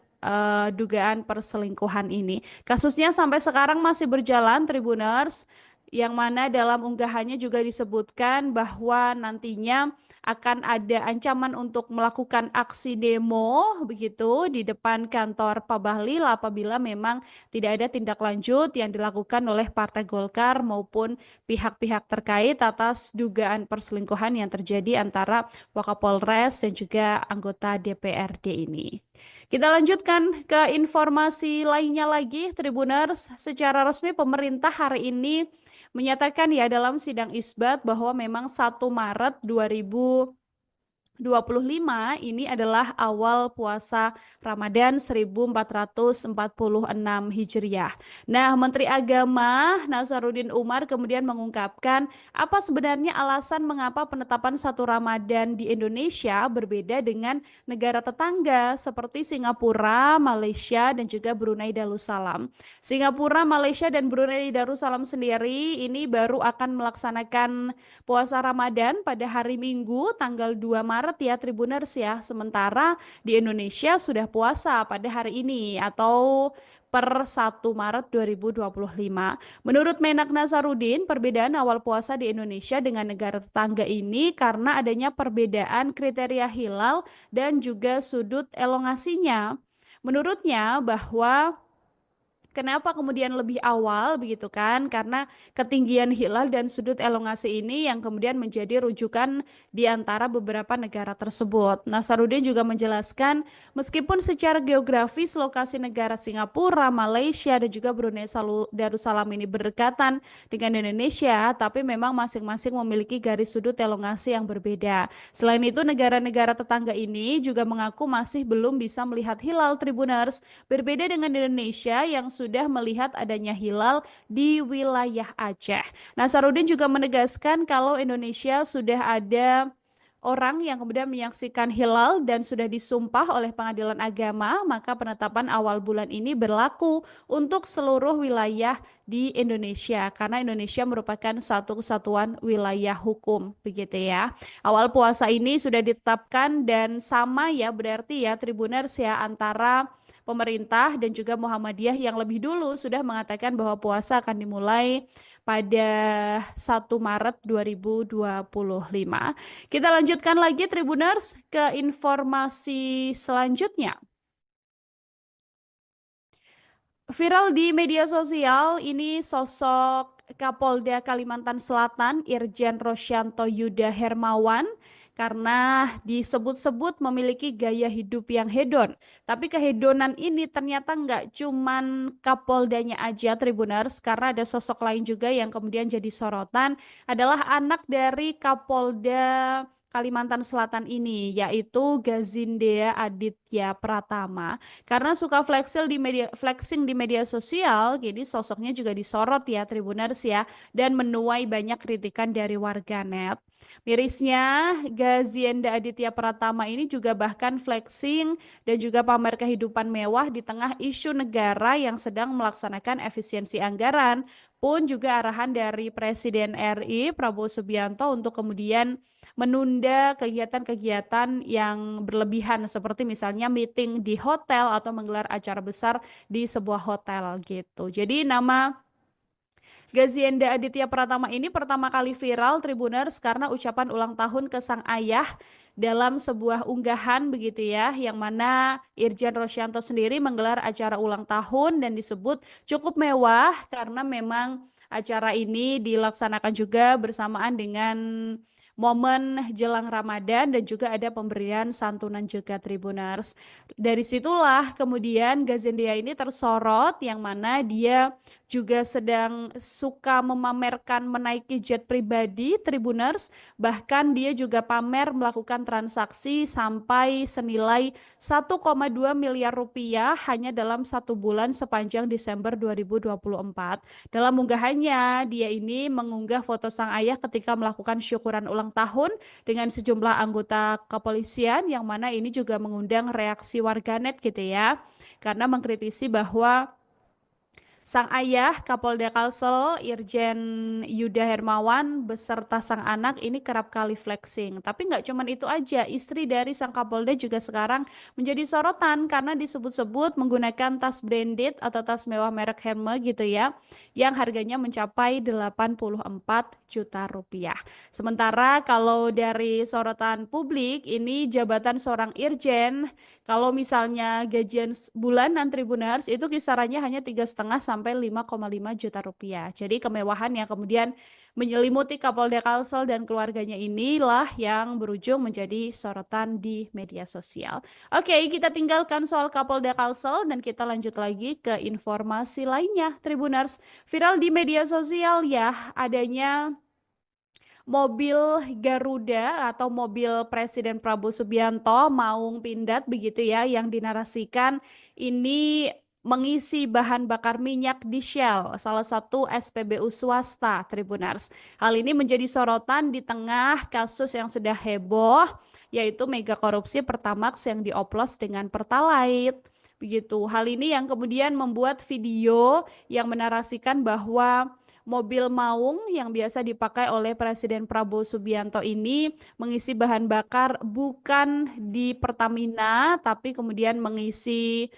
dugaan perselingkuhan ini. Kasusnya sampai sekarang masih berjalan Tribuners yang mana dalam unggahannya juga disebutkan bahwa nantinya akan ada ancaman untuk melakukan aksi demo begitu di depan kantor Pak Bahlil apabila memang tidak ada tindak lanjut yang dilakukan oleh Partai Golkar maupun pihak-pihak terkait atas dugaan perselingkuhan yang terjadi antara Wakapolres dan juga anggota DPRD ini. Kita lanjutkan ke informasi lainnya lagi, Tribuners. Secara resmi pemerintah hari ini menyatakan ya dalam sidang isbat bahwa memang 1 Maret 2025 ini adalah awal puasa Ramadan 1446 Hijriah. Nah, Menteri Agama Nasaruddin Umar kemudian mengungkapkan apa sebenarnya alasan mengapa penetapan 1 Ramadan di Indonesia berbeda dengan negara tetangga seperti Singapura, Malaysia, dan juga Brunei Darussalam. Singapura, Malaysia, dan Brunei Darussalam sendiri ini baru akan melaksanakan puasa Ramadan pada hari Minggu tanggal 2 Maret ya Tribuners ya. Sementara di Indonesia sudah puasa pada hari ini atau per 1 Maret 2025. Menurut Menak Nasaruddin, perbedaan awal puasa di Indonesia dengan negara tetangga ini karena adanya perbedaan kriteria hilal dan juga sudut elongasinya. Menurutnya bahwa kenapa kemudian lebih awal begitu kan? Karena ketinggian hilal dan sudut elongasi ini yang kemudian menjadi rujukan di antara beberapa negara tersebut. Nasaruddin juga menjelaskan meskipun secara geografis lokasi negara Singapura, Malaysia dan juga Brunei Darussalam ini berdekatan dengan Indonesia, tapi memang masing-masing memiliki garis sudut elongasi yang berbeda. Selain itu negara-negara tetangga ini juga mengaku masih belum bisa melihat hilal Tribuners, berbeda dengan Indonesia yang sudah melihat adanya hilal di wilayah Aceh. Nasaruddin juga menegaskan kalau Indonesia sudah ada orang yang kemudian menyaksikan hilal dan sudah disumpah oleh Pengadilan Agama, maka penetapan awal bulan ini berlaku untuk seluruh wilayah di Indonesia karena Indonesia merupakan satu kesatuan wilayah hukum begitu ya. Awal puasa ini sudah ditetapkan dan sama ya berarti ya Tribuners ya antara pemerintah dan juga Muhammadiyah yang lebih dulu sudah mengatakan bahwa puasa akan dimulai pada 1 Maret 2025. Kita lanjutkan lagi Tribuners ke informasi selanjutnya. Viral di media sosial ini sosok Kapolda Kalimantan Selatan Irjen Rosyanto Yuda Hermawan karena disebut-sebut memiliki gaya hidup yang hedon. Tapi kehedonan ini ternyata nggak cuman Kapoldanya aja Tribuners, karena ada sosok lain juga yang kemudian jadi sorotan adalah anak dari Kapolda Kalimantan Selatan ini, yaitu Gazindea Aditya Pratama. Karena suka flexing di media sosial, jadi sosoknya juga disorot ya Tribuners ya, dan menuai banyak kritikan dari warganet. Mirisnya, Gazienda Aditya Pratama ini juga bahkan flexing dan juga pamer kehidupan mewah di tengah isu negara yang sedang melaksanakan efisiensi anggaran, pun juga arahan dari Presiden RI Prabowo Subianto untuk kemudian menunda kegiatan-kegiatan yang berlebihan seperti misalnya meeting di hotel atau menggelar acara besar di sebuah hotel gitu. Jadi nama Gazienda Aditya Pratama ini pertama kali viral Tribuners karena ucapan ulang tahun ke sang ayah dalam sebuah unggahan begitu ya, yang mana Irjen Rosyanto sendiri menggelar acara ulang tahun dan disebut cukup mewah karena memang acara ini dilaksanakan juga bersamaan dengan momen jelang Ramadan dan juga ada pemberian santunan juga Tribuners. Dari situlah kemudian Gazendia ini tersorot yang mana dia juga sedang suka memamerkan menaiki jet pribadi Tribuners, bahkan dia juga pamer melakukan transaksi sampai senilai 1,2 miliar rupiah hanya dalam 1 bulan sepanjang Desember 2024. Dalam unggahannya, dia ini mengunggah foto sang ayah ketika melakukan syukuran ulang tahun dengan sejumlah anggota kepolisian, yang mana ini juga mengundang reaksi warganet gitu ya, karena mengkritisi bahwa sang ayah Kapolda Kalsel Irjen Yuda Hermawan beserta sang anak ini kerap kali flexing. Tapi nggak cuman itu aja, istri dari sang Kapolda juga sekarang menjadi sorotan karena disebut-sebut menggunakan tas branded atau tas mewah merek Hermes gitu ya, yang harganya mencapai 84 juta rupiah. Sementara kalau dari sorotan publik ini jabatan seorang irjen, kalau misalnya gajian bulanan Tribuners itu kisarannya hanya 3,5 sampai 5,5 juta rupiah. Jadi kemewahan yang kemudian menyelimuti Kapolda Kalsel dan keluarganya inilah yang berujung menjadi sorotan di media sosial. Oke, kita tinggalkan soal Kapolda Kalsel dan kita lanjut lagi ke informasi lainnya. Tribuners, viral di media sosial ya adanya mobil Garuda atau mobil Presiden Prabowo Subianto Maung Pindad begitu ya, yang dinarasikan ini mengisi bahan bakar minyak di Shell, salah satu SPBU swasta Tribuners. Hal ini menjadi sorotan di tengah kasus yang sudah heboh, yaitu mega korupsi Pertamax yang dioplos dengan Pertalite. Begitu. Hal ini yang kemudian membuat video yang menarasikan bahwa mobil Maung yang biasa dipakai oleh Presiden Prabowo Subianto ini mengisi bahan bakar bukan di Pertamina, tapi kemudian mengisi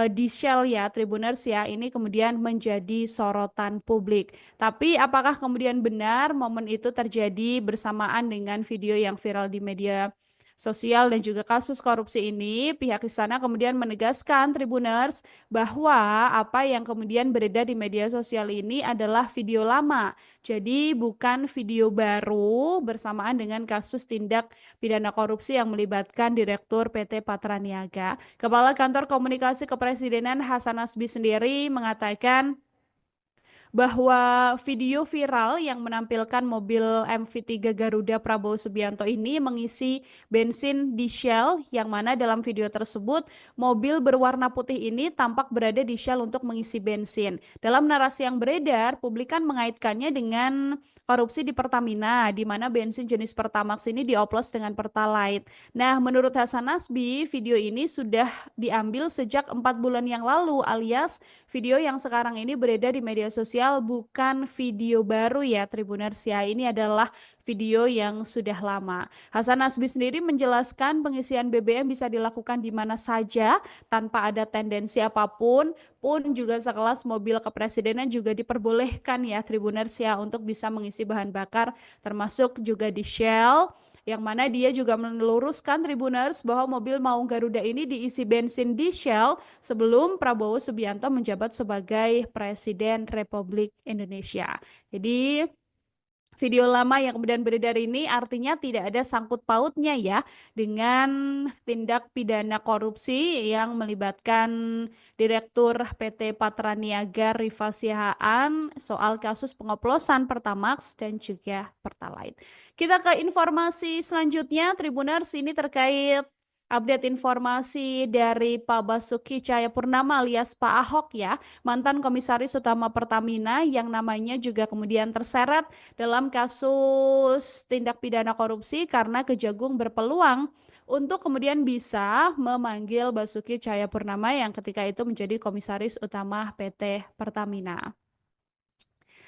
di Shell ya Tribuners ya, ini kemudian menjadi sorotan publik. Tapi apakah kemudian benar momen itu terjadi bersamaan dengan video yang viral di media sosial dan juga kasus korupsi ini? Pihak istana kemudian menegaskan Tribuners bahwa apa yang kemudian beredar di media sosial ini adalah video lama. Jadi bukan video baru bersamaan dengan kasus tindak pidana korupsi yang melibatkan Direktur PT Patraniaga. Kepala Kantor Komunikasi Kepresidenan Hasan Nasbi sendiri mengatakan bahwa video viral yang menampilkan mobil MV3 Garuda Prabowo Subianto ini mengisi bensin di Shell, yang mana dalam video tersebut mobil berwarna putih ini tampak berada di Shell untuk mengisi bensin. Dalam narasi yang beredar, publik kan mengaitkannya dengan korupsi di Pertamina, di mana bensin jenis Pertamax ini dioplos dengan Pertalite. Nah, menurut Hasan Nasbi, video ini sudah diambil sejak 4 bulan yang lalu, alias video yang sekarang ini beredar di media sosial sosial bukan video baru ya Tribuners ya. Ini adalah video yang sudah lama. Hasan Nasbi sendiri menjelaskan pengisian BBM bisa dilakukan di mana saja tanpa ada tendensi apapun, pun juga sekelas mobil kepresidenan juga diperbolehkan ya Tribuners ya untuk bisa mengisi bahan bakar termasuk juga di Shell, yang mana dia juga meluruskan Tribuners bahwa mobil Maung Garuda ini diisi bensin di Shell sebelum Prabowo Subianto menjabat sebagai Presiden Republik Indonesia. Jadi video lama yang kemudian beredar ini artinya tidak ada sangkut pautnya ya dengan tindak pidana korupsi yang melibatkan Direktur PT Patraniaga Rifa Sihaan soal kasus pengoplosan Pertamax dan juga Pertalite. Kita ke informasi selanjutnya, Tribuners, ini terkait update informasi dari Pak Basuki Cahayapurnama alias Pak Ahok ya, mantan Komisaris Utama Pertamina yang namanya juga kemudian terseret dalam kasus tindak pidana korupsi karena Kejagung berpeluang untuk kemudian bisa memanggil Basuki Cahayapurnama yang ketika itu menjadi Komisaris Utama PT Pertamina.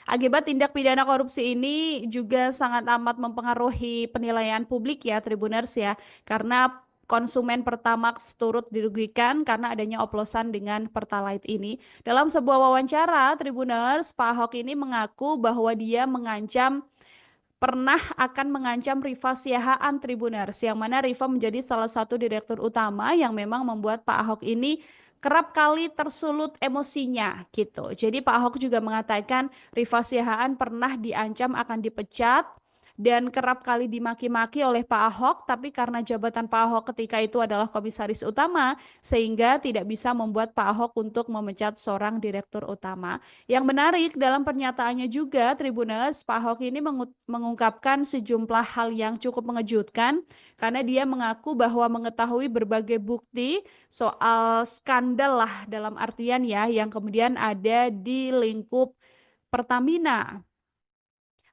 Akibat tindak pidana korupsi ini juga sangat amat mempengaruhi penilaian publik ya Tribuners ya, karena konsumen Pertamax turut dirugikan karena adanya oplosan dengan Pertalite ini. Dalam sebuah wawancara, Tribuners, Pak Ahok ini mengaku bahwa dia pernah akan mengancam Rifa Siahaan Tribuners, yang mana Rifa menjadi salah satu direktur utama yang memang membuat Pak Ahok ini kerap kali tersulut emosinya gitu. Jadi Pak Ahok juga mengatakan Rifa Siahaan pernah diancam akan dipecat dan kerap kali dimaki-maki oleh Pak Ahok, tapi karena jabatan Pak Ahok ketika itu adalah komisaris utama, sehingga tidak bisa membuat Pak Ahok untuk memecat seorang direktur utama. Yang menarik dalam pernyataannya juga, Tribuners, Pak Ahok ini mengungkapkan sejumlah hal yang cukup mengejutkan, karena dia mengaku bahwa mengetahui berbagai bukti soal skandal lah dalam artian ya, yang kemudian ada di lingkup Pertamina.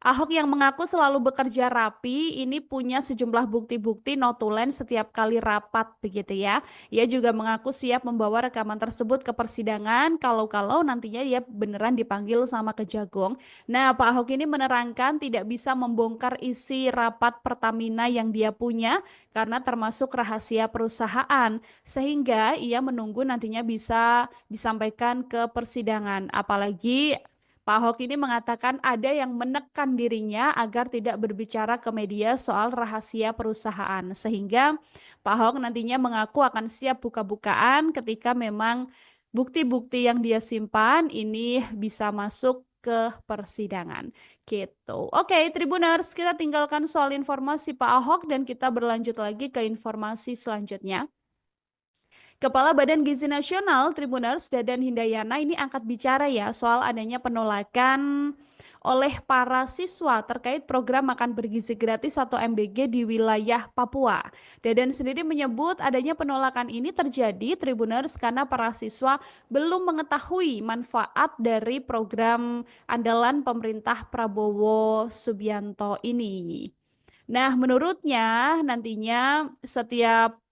Ahok yang mengaku selalu bekerja rapi ini punya sejumlah bukti-bukti notulen setiap kali rapat begitu ya. Ia juga mengaku siap membawa rekaman tersebut ke persidangan kalau-kalau nantinya dia beneran dipanggil sama Kejagung. Nah, Pak Ahok ini menerangkan tidak bisa membongkar isi rapat Pertamina yang dia punya karena termasuk rahasia perusahaan, sehingga ia menunggu nantinya bisa disampaikan ke persidangan. Apalagi Pak Ahok ini mengatakan ada yang menekan dirinya agar tidak berbicara ke media soal rahasia perusahaan. Sehingga Pak Ahok nantinya mengaku akan siap buka-bukaan ketika memang bukti-bukti yang dia simpan ini bisa masuk ke persidangan. Gitu. Oke, Tribuners, kita tinggalkan soal informasi Pak Ahok dan kita berlanjut lagi ke informasi selanjutnya. Kepala Badan Gizi Nasional Tribuners Dadan Hindayana ini angkat bicara ya soal adanya penolakan oleh para siswa terkait program makan bergizi gratis atau MBG di wilayah Papua. Dadan sendiri menyebut adanya penolakan ini terjadi Tribuners karena para siswa belum mengetahui manfaat dari program andalan pemerintah Prabowo Subianto ini. Nah, menurutnya nantinya setiap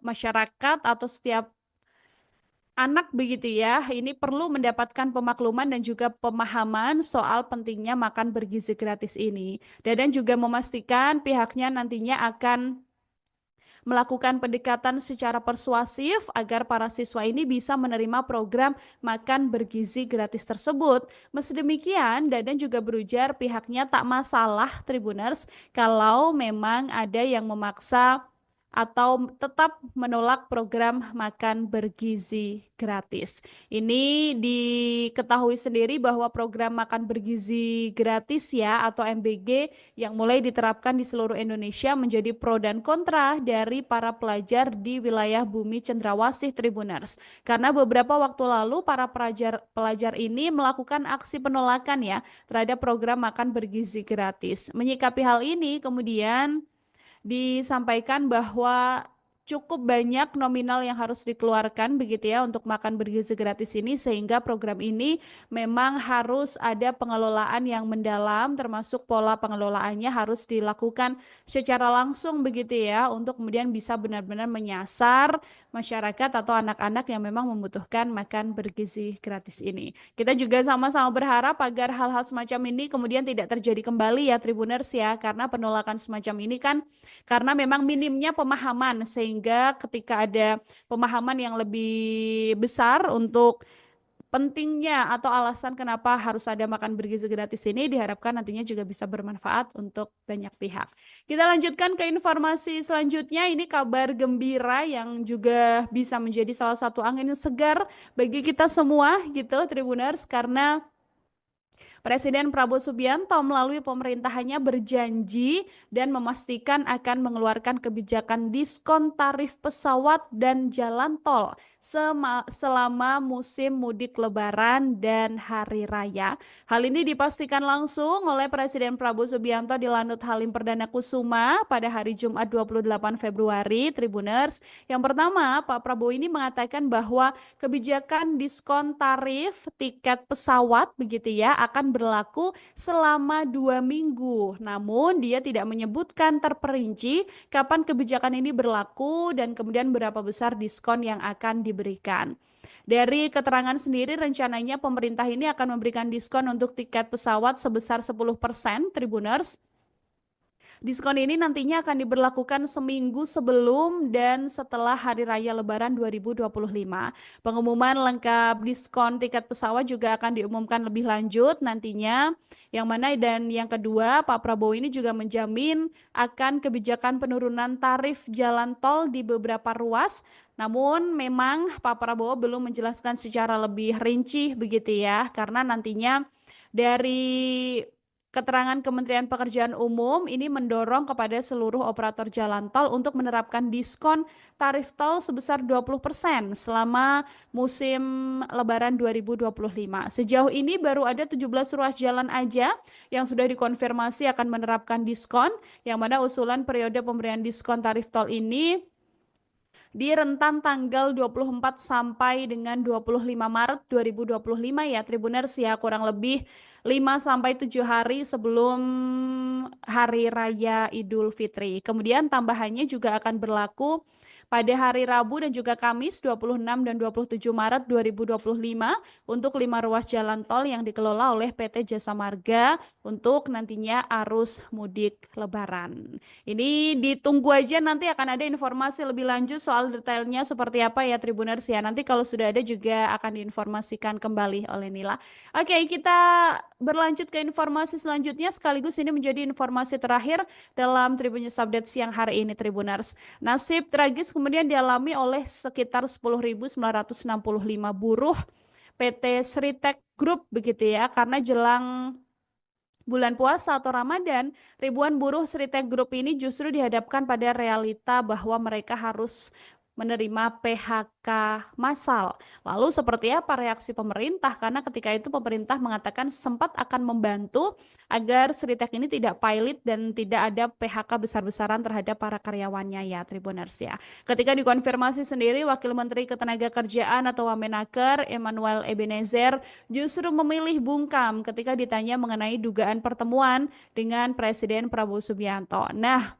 masyarakat atau setiap anak begitu ya, ini perlu mendapatkan pemakluman dan juga pemahaman soal pentingnya makan bergizi gratis ini. Dadan juga memastikan pihaknya nantinya akan melakukan pendekatan secara persuasif agar para siswa ini bisa menerima program makan bergizi gratis tersebut. Meski demikian, Dadan juga berujar pihaknya tak masalah Tribuners kalau memang ada yang memaksa atau tetap menolak program makan bergizi gratis. Ini diketahui sendiri bahwa program makan bergizi gratis ya atau MBG yang mulai diterapkan di seluruh Indonesia menjadi pro dan kontra dari para pelajar di wilayah Bumi Cendrawasih Tribuners. Karena beberapa waktu lalu para pelajar ini melakukan aksi penolakan ya terhadap program makan bergizi gratis. Menyikapi hal ini kemudian disampaikan bahwa cukup banyak nominal yang harus dikeluarkan begitu ya untuk makan bergizi gratis ini, sehingga program ini memang harus ada pengelolaan yang mendalam, termasuk pola pengelolaannya harus dilakukan secara langsung begitu ya untuk kemudian bisa benar-benar menyasar masyarakat atau anak-anak yang memang membutuhkan makan bergizi gratis ini. Kita juga sama-sama berharap agar hal-hal semacam ini kemudian tidak terjadi kembali ya Tribuners ya, karena penolakan semacam ini kan karena memang minimnya pemahaman, sehingga ketika ada pemahaman yang lebih besar untuk pentingnya atau alasan kenapa harus ada makan bergizi gratis ini, diharapkan nantinya juga bisa bermanfaat untuk banyak pihak. Kita lanjutkan ke informasi selanjutnya. Ini kabar gembira yang juga bisa menjadi salah satu angin segar bagi kita semua gitu Tribuners, karena Presiden Prabowo Subianto melalui pemerintahannya berjanji dan memastikan akan mengeluarkan kebijakan diskon tarif pesawat dan jalan tol selama musim mudik Lebaran dan Hari Raya. Hal ini dipastikan langsung oleh Presiden Prabowo Subianto di Lanut Halim Perdana Kusuma pada hari Jumat 28 Februari, Tribuners. Yang pertama, Pak Prabowo ini mengatakan bahwa kebijakan diskon tarif tiket pesawat begitu ya akan berlaku selama 2 minggu. Namun dia tidak menyebutkan terperinci kapan kebijakan ini berlaku dan kemudian berapa besar diskon yang akan diberikan. Dari keterangan sendiri, rencananya pemerintah ini akan memberikan diskon untuk tiket pesawat sebesar 10%, Tribuners. Diskon ini nantinya akan diberlakukan seminggu sebelum dan setelah Hari Raya Lebaran 2025. Pengumuman lengkap diskon tiket pesawat juga akan diumumkan lebih lanjut nantinya. Yang mana dan yang kedua, Pak Prabowo ini juga menjamin akan kebijakan penurunan tarif jalan tol di beberapa ruas. Namun memang Pak Prabowo belum menjelaskan secara lebih rinci begitu ya, karena nantinya dari keterangan Kementerian Pekerjaan Umum ini mendorong kepada seluruh operator jalan tol untuk menerapkan diskon tarif tol sebesar 20% selama musim Lebaran 2025. Sejauh ini baru ada 17 ruas jalan aja yang sudah dikonfirmasi akan menerapkan diskon, yang mana usulan periode pemberian diskon tarif tol ini di rentan tanggal 24 sampai dengan 25 Maret 2025 ya Tribuners ya, kurang lebih 5 sampai 7 hari sebelum Hari Raya Idul Fitri. Kemudian tambahannya juga akan berlaku pada hari Rabu dan juga Kamis 26 dan 27 Maret 2025 untuk 5 ruas jalan tol yang dikelola oleh PT Jasa Marga untuk nantinya arus mudik Lebaran. Ini ditunggu aja, nanti akan ada informasi lebih lanjut soal detailnya seperti apa ya Tribuners ya. Nanti kalau sudah ada juga akan diinformasikan kembali oleh Nila. Oke, kita berlanjut ke informasi selanjutnya, sekaligus ini menjadi informasi terakhir dalam Tribun News Update siang hari ini Tribuners. Nasib tragis kemudian dialami oleh sekitar 10.965 buruh PT Sritek Group begitu ya, karena jelang bulan puasa atau Ramadan, ribuan buruh Sritek Group ini justru dihadapkan pada realita bahwa mereka harus menerima PHK massal. Lalu seperti apa reaksi pemerintah? Karena ketika itu pemerintah mengatakan sempat akan membantu agar Sritek ini tidak pilot dan tidak ada PHK besar-besaran terhadap para karyawannya ya Tribuners ya. Ketika dikonfirmasi sendiri, Wakil Menteri Ketenagakerjaan atau Wamenaker Emmanuel Ebenezer justru memilih bungkam ketika ditanya mengenai dugaan pertemuan dengan Presiden Prabowo Subianto. Nah,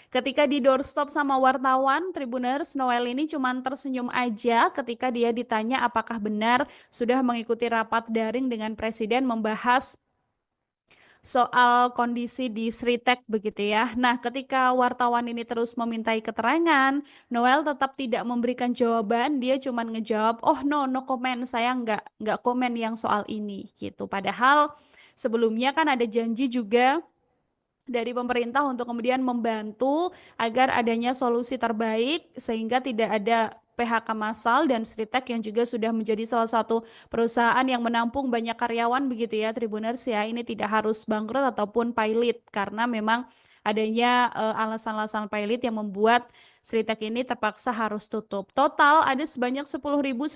ketika di doorstop sama wartawan, Tribuners, Noel ini cuma tersenyum aja ketika dia ditanya apakah benar sudah mengikuti rapat daring dengan Presiden membahas soal kondisi di Sritek begitu ya. Nah, ketika wartawan ini terus memintai keterangan, Noel tetap tidak memberikan jawaban. Dia cuma ngejawab, oh no comment, saya nggak komen yang soal ini gitu. Padahal sebelumnya kan ada janji juga dari pemerintah untuk kemudian membantu agar adanya solusi terbaik sehingga tidak ada PHK massal, dan Sritek yang juga sudah menjadi salah satu perusahaan yang menampung banyak karyawan begitu ya Tribuners ya, ini tidak harus bangkrut ataupun pilot karena memang adanya alasan-alasan pilot yang membuat Sritek ini terpaksa harus tutup. Total ada sebanyak 10.965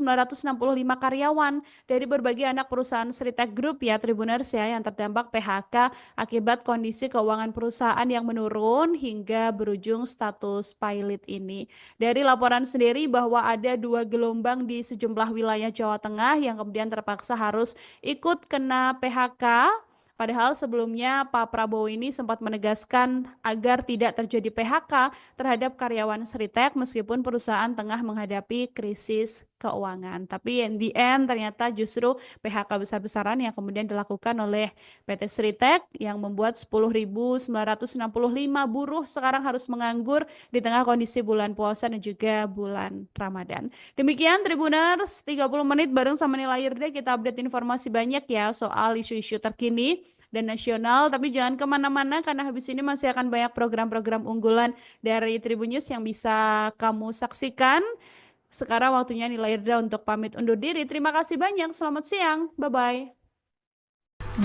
karyawan dari berbagai anak perusahaan Sritek Group ya Tribuners ya yang terdampak PHK akibat kondisi keuangan perusahaan yang menurun hingga berujung status pilot ini. Dari laporan sendiri bahwa ada 2 gelombang di sejumlah wilayah Jawa Tengah yang kemudian terpaksa harus ikut kena PHK. Padahal sebelumnya Pak Prabowo ini sempat menegaskan agar tidak terjadi PHK terhadap karyawan Sritek meskipun perusahaan tengah menghadapi krisis keuangan. Tapi in the end ternyata justru PHK besar-besaran yang kemudian dilakukan oleh PT Sritek yang membuat 10.965 buruh sekarang harus menganggur di tengah kondisi bulan puasa dan juga bulan Ramadan. Demikian Tribuners, 30 menit bareng sama Nila Irde kita update informasi banyak ya soal isu-isu terkini dan nasional. Tapi jangan kemana-mana karena habis ini masih akan banyak program-program unggulan dari Tribun News yang bisa kamu saksikan. Sekarang waktunya Nila Irda untuk pamit undur diri. Terima kasih banyak. Selamat siang. Bye-bye.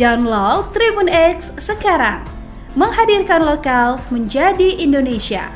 Download Tribun X sekarang. Menghadirkan lokal menjadi Indonesia.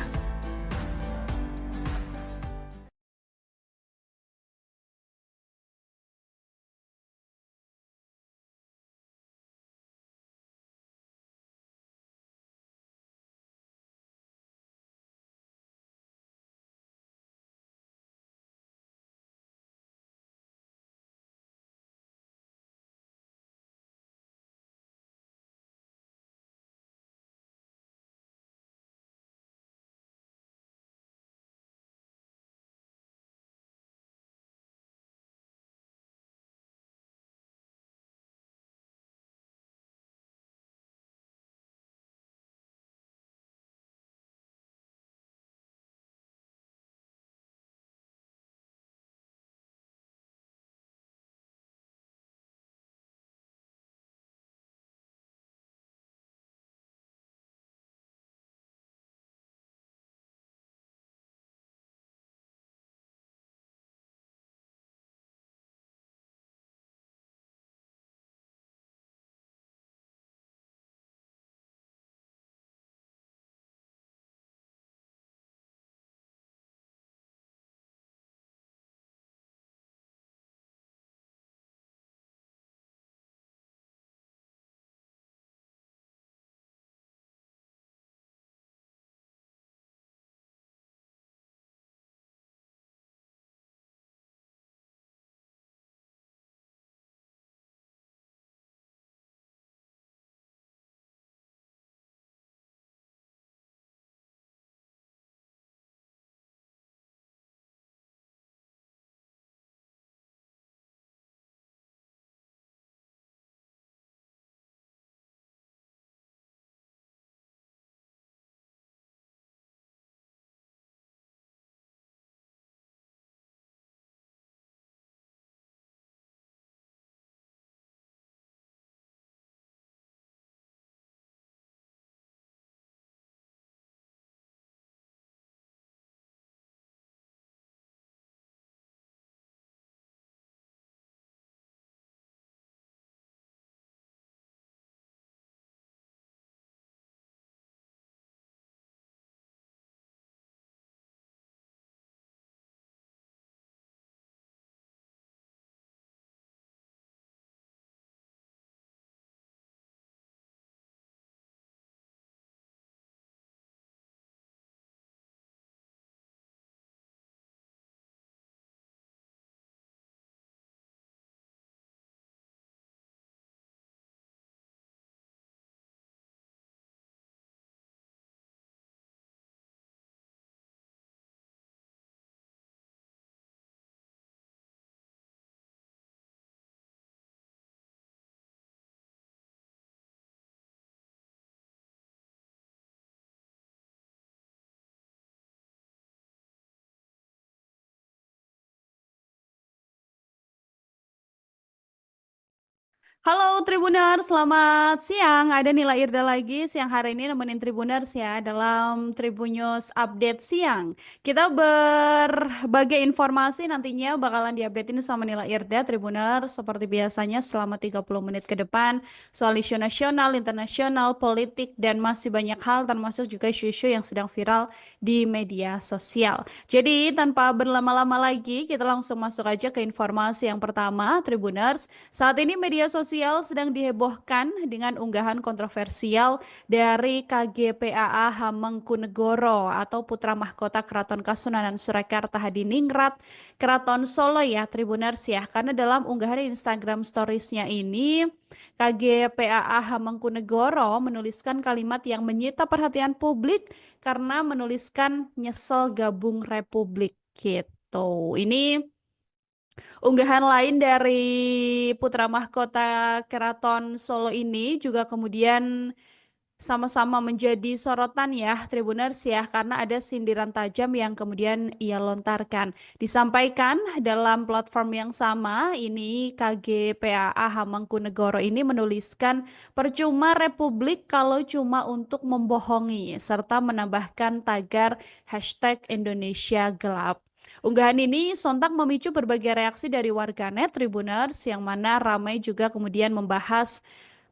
Halo Tribuners, selamat siang. Ada Nila Irda lagi siang hari ini nemenin Tribuners ya dalam Tribun News Update siang. Kita berbagai informasi nantinya bakalan diupdate ini sama Nila Irda Tribuners seperti biasanya selama 30 menit ke depan soal isu nasional, internasional, politik dan masih banyak hal termasuk juga isu-isu yang sedang viral di media sosial. Jadi tanpa berlama-lama lagi kita langsung masuk aja ke informasi yang pertama Tribuners. Saat ini media sosial sedang dihebohkan dengan unggahan kontroversial dari KGPAA Hamengkunegoro atau putra mahkota Keraton Kasunanan Surakarta Hadiningrat, Keraton Solo ya Tribuners ya. Karena dalam unggahan Instagram Stories-nya ini KGPAA Hamengkunegoro menuliskan kalimat yang menyita perhatian publik karena menuliskan nyesel gabung Republik gitu. Ini unggahan lain dari putra mahkota Keraton Solo ini juga kemudian sama-sama menjadi sorotan ya Tribuners ya karena ada sindiran tajam yang kemudian ia lontarkan. Disampaikan dalam platform yang sama ini KGPAA Hamengkunegoro ini menuliskan percuma Republik kalau cuma untuk membohongi serta menambahkan tagar hashtag Indonesia Gelap. Unggahan ini sontak memicu berbagai reaksi dari warganet Tribuners yang mana ramai juga kemudian membahas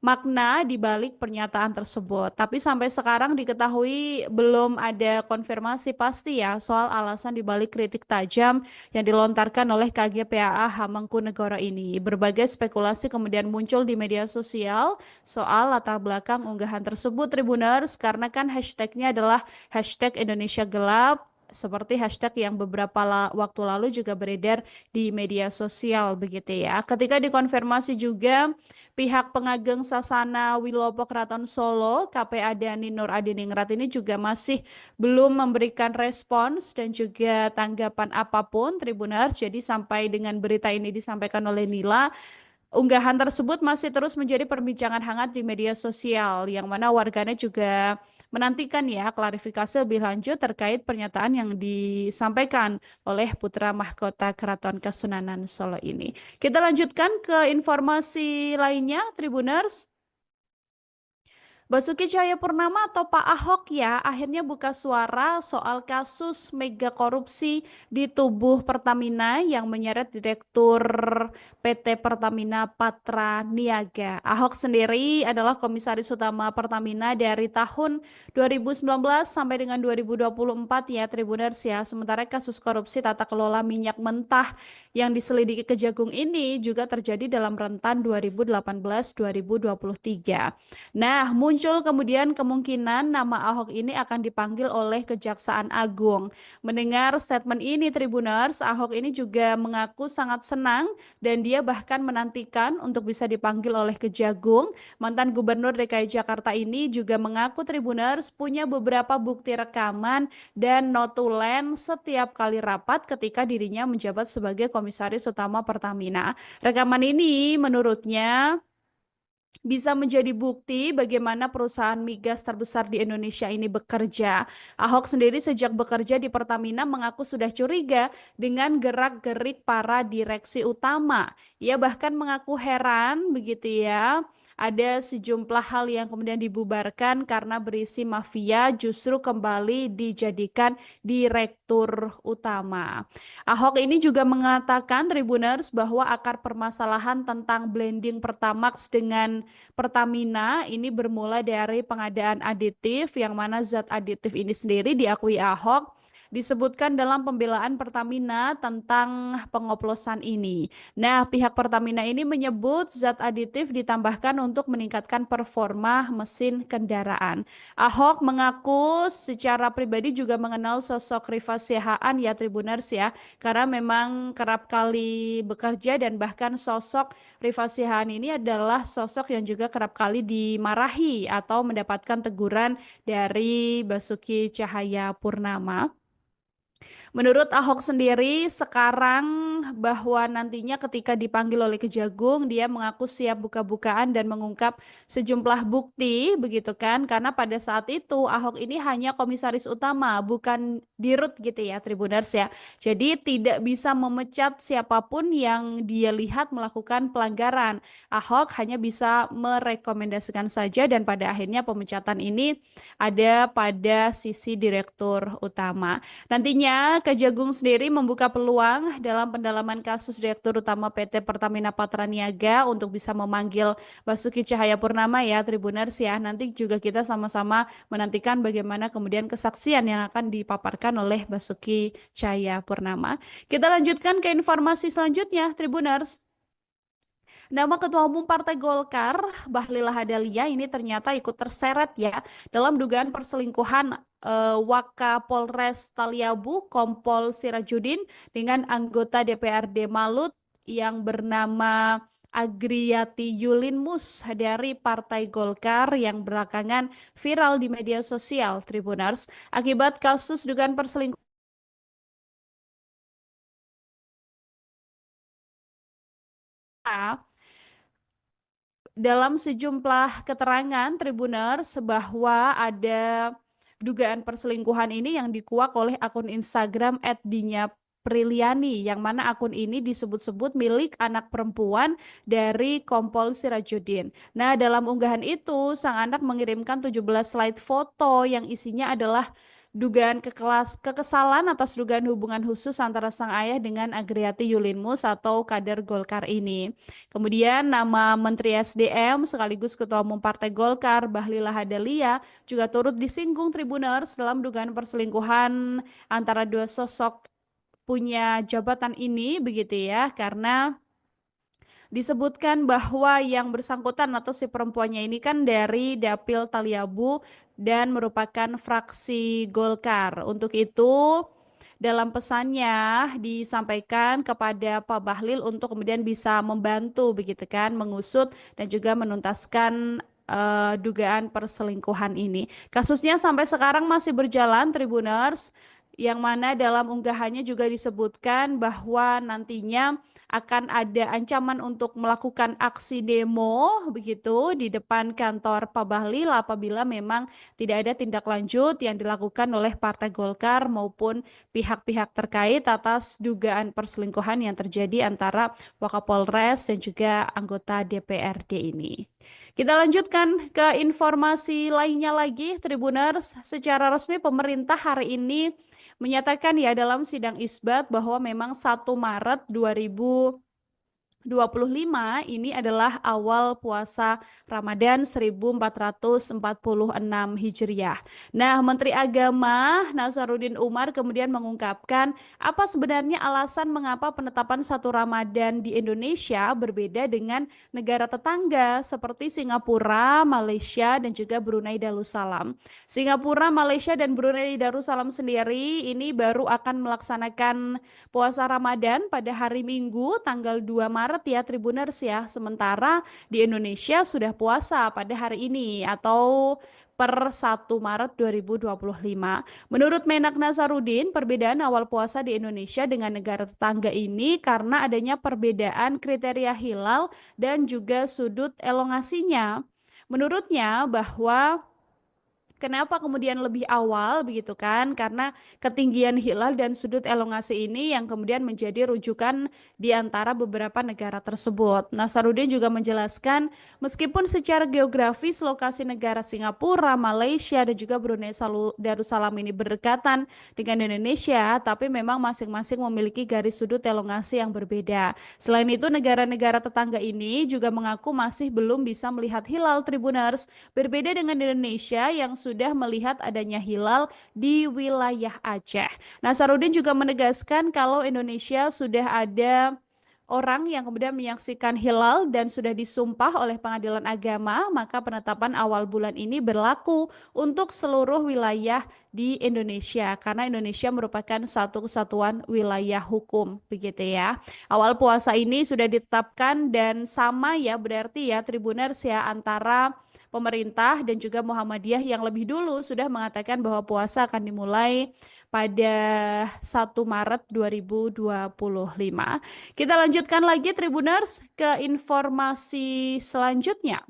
makna di balik pernyataan tersebut. Tapi sampai sekarang diketahui belum ada konfirmasi pasti ya soal alasan di balik kritik tajam yang dilontarkan oleh KGPAA Hamengkunegoro ini. Berbagai spekulasi kemudian muncul di media sosial soal latar belakang unggahan tersebut Tribuners karena kan hashtagnya adalah hashtag Indonesia Gelap seperti hashtag yang beberapa waktu lalu juga beredar di media sosial begitu ya. Ketika dikonfirmasi juga pihak pengageng Sasana Wilopo Keraton Solo, KPA Dani Nur Adiningrat ini juga masih belum memberikan respons dan juga tanggapan apapun Tribuners. Jadi sampai dengan berita ini disampaikan oleh Nila, unggahan tersebut masih terus menjadi perbincangan hangat di media sosial, yang mana warganet juga menantikan ya klarifikasi lebih lanjut terkait pernyataan yang disampaikan oleh putra mahkota Keraton Kasunanan Solo ini. Kita lanjutkan ke informasi lainnya, Tribuners. Basuki Cahayapurnama atau Pak Ahok ya akhirnya buka suara soal kasus mega korupsi di tubuh Pertamina yang menyeret Direktur PT Pertamina Patra Niaga. Ahok sendiri adalah Komisaris Utama Pertamina dari tahun 2019 sampai dengan 2024 ya Tribuners ya. Sementara kasus korupsi tata kelola minyak mentah yang diselidiki Kejagung ini juga terjadi dalam rentan 2018-2023. Nah, muncul kemudian kemungkinan nama Ahok ini akan dipanggil oleh Kejaksaan Agung. Mendengar statement ini Tribuners, Ahok ini juga mengaku sangat senang dan dia bahkan menantikan untuk bisa dipanggil oleh Kejagung. Mantan Gubernur DKI Jakarta ini juga mengaku Tribuners punya beberapa bukti rekaman dan notulen setiap kali rapat ketika dirinya menjabat sebagai Komisaris Utama Pertamina. Rekaman ini menurutnya bisa menjadi bukti bagaimana perusahaan migas terbesar di Indonesia ini bekerja. Ahok sendiri sejak bekerja di Pertamina mengaku sudah curiga dengan gerak-gerik para direksi utama. Ia bahkan mengaku heran begitu ya. Ada sejumlah hal yang kemudian dibubarkan karena berisi mafia justru kembali dijadikan direktur utama. Ahok ini juga mengatakan Tribuners bahwa akar permasalahan tentang blending Pertamax dengan Pertamina ini bermula dari pengadaan aditif yang mana zat aditif ini sendiri diakui Ahok disebutkan dalam pembelaan Pertamina tentang pengoplosan ini. Nah, pihak Pertamina ini menyebut zat aditif ditambahkan untuk meningkatkan performa mesin kendaraan. Ahok mengaku secara pribadi juga mengenal sosok Rifa Siahaan ya Tribuners ya, karena memang kerap kali bekerja dan bahkan sosok Rifa Siahaan ini adalah sosok yang juga kerap kali dimarahi atau mendapatkan teguran dari Basuki Cahayapurnama. Menurut Ahok sendiri sekarang bahwa nantinya ketika dipanggil oleh Kejagung dia mengaku siap buka-bukaan dan mengungkap sejumlah bukti begitu kan karena pada saat itu Ahok ini hanya komisaris utama bukan dirut gitu ya Tribuners ya. Jadi tidak bisa memecat siapapun yang dia lihat melakukan pelanggaran. Ahok hanya bisa merekomendasikan saja dan pada akhirnya pemecatan ini ada pada sisi direktur utama. Nantinya Kejagung sendiri membuka peluang dalam pendalaman kasus Direktur Utama PT Pertamina Patraniaga untuk bisa memanggil Basuki Cahayapurnama ya Tribuners ya. Nanti juga kita sama-sama menantikan bagaimana kemudian kesaksian yang akan dipaparkan oleh Basuki Cahayapurnama. Kita lanjutkan ke informasi selanjutnya Tribuners. Nama Ketua Umum Partai Golkar, Bahlil Lahadalia ini ternyata ikut terseret ya dalam dugaan perselingkuhan Wakapolres Taliabu Kompol Sirajudin dengan anggota DPRD Malut yang bernama Agriyati Yulinmus dari Partai Golkar yang belakangan viral di media sosial Tribuners akibat kasus dugaan perselingkuhan dalam sejumlah keterangan Tribuners bahwa ada dugaan perselingkuhan ini yang dikuak oleh akun Instagram @dinya_priliani yang mana akun ini disebut-sebut milik anak perempuan dari Kompol Sirajudin. Nah, dalam unggahan itu sang anak mengirimkan 17 slide foto yang isinya adalah dugaan kekesalan atas dugaan hubungan khusus antara sang ayah dengan Agriyati Yulinmus atau kader Golkar ini. Kemudian nama Menteri SDM sekaligus Ketua Umum Partai Golkar Bahlil Lahadalia juga turut disinggung Tribuners dalam dugaan perselingkuhan antara dua sosok punya jabatan ini begitu ya karena disebutkan bahwa yang bersangkutan atau si perempuannya ini kan dari Dapil Taliabu dan merupakan fraksi Golkar. Untuk itu, dalam pesannya disampaikan kepada Pak Bahlil untuk kemudian bisa membantu begitu kan mengusut dan juga menuntaskan dugaan perselingkuhan ini. Kasusnya sampai sekarang masih berjalan Tribuners yang mana dalam unggahannya juga disebutkan bahwa nantinya akan ada ancaman untuk melakukan aksi demo begitu di depan kantor Pak Bahlil apabila memang tidak ada tindak lanjut yang dilakukan oleh Partai Golkar maupun pihak-pihak terkait atas dugaan perselingkuhan yang terjadi antara Wakapolres dan juga anggota DPRD ini. Kita lanjutkan ke informasi lainnya lagi, Tribuners. Secara resmi pemerintah hari ini menyatakan ya dalam sidang isbat bahwa memang 1 Maret 2025 ini adalah awal puasa Ramadan 1446 Hijriah. Nah, Menteri Agama Nasaruddin Umar kemudian mengungkapkan apa sebenarnya alasan mengapa penetapan 1 Ramadan di Indonesia berbeda dengan negara tetangga seperti Singapura, Malaysia, dan juga Brunei Darussalam. Singapura, Malaysia, dan Brunei Darussalam sendiri ini baru akan melaksanakan puasa Ramadan pada hari Minggu tanggal 2 Maret ya Tribuners ya. Sementara di Indonesia sudah puasa pada hari ini atau per 1 Maret 2025. Menurut Menak Nasaruddin, perbedaan awal puasa di Indonesia dengan negara tetangga ini karena adanya perbedaan kriteria hilal dan juga sudut elongasinya. Menurutnya bahwa kenapa kemudian lebih awal begitu kan? Karena ketinggian hilal dan sudut elongasi ini yang kemudian menjadi rujukan di antara beberapa negara tersebut. Nasaruddin juga menjelaskan meskipun secara geografis lokasi negara Singapura, Malaysia dan juga Brunei Darussalam ini berdekatan dengan Indonesia, tapi memang masing-masing memiliki garis sudut elongasi yang berbeda. Selain itu negara-negara tetangga ini juga mengaku masih belum bisa melihat hilal Tribuners, berbeda dengan Indonesia yang sudah melihat adanya hilal di wilayah Aceh. Nasaruddin juga menegaskan kalau Indonesia sudah ada orang yang kemudian menyaksikan hilal dan sudah disumpah oleh pengadilan agama, maka penetapan awal bulan ini berlaku untuk seluruh wilayah di Indonesia karena Indonesia merupakan satu kesatuan wilayah hukum begitu ya. Awal puasa ini sudah ditetapkan dan sama ya berarti ya Tribuners ya antara pemerintah dan juga Muhammadiyah yang lebih dulu sudah mengatakan bahwa puasa akan dimulai pada 1 Maret 2025. Kita lanjutkan lagi Tribuners ke informasi selanjutnya.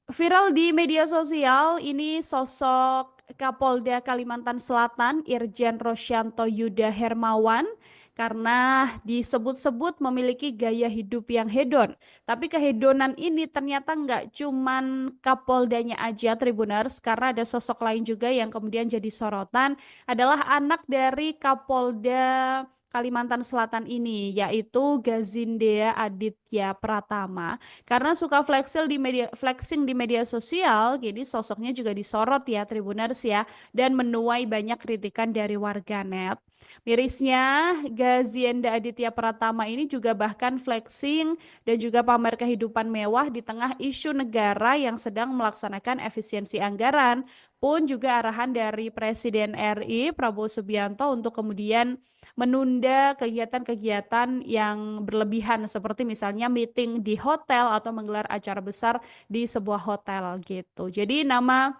Viral di media sosial ini sosok Kapolda Kalimantan Selatan Irjen Rosyanto Yuda Hermawan karena disebut-sebut memiliki gaya hidup yang hedon. Tapi kehedonan ini ternyata nggak cuman Kapoldanya aja Tribuners, karena ada sosok lain juga yang kemudian jadi sorotan adalah anak dari Kapolda Kalimantan Selatan ini, yaitu Gazindea Aditya Pratama. Karena suka flexing di media sosial, jadi sosoknya juga disorot ya Tribuners ya, dan menuai banyak kritikan dari warganet. Mirisnya, Gazienda Aditya Pratama ini juga bahkan flexing dan juga pamer kehidupan mewah di tengah isu negara yang sedang melaksanakan efisiensi anggaran, pun juga arahan dari Presiden RI Prabowo Subianto untuk kemudian menunda kegiatan-kegiatan yang berlebihan seperti misalnya meeting di hotel atau menggelar acara besar di sebuah hotel gitu. Jadi nama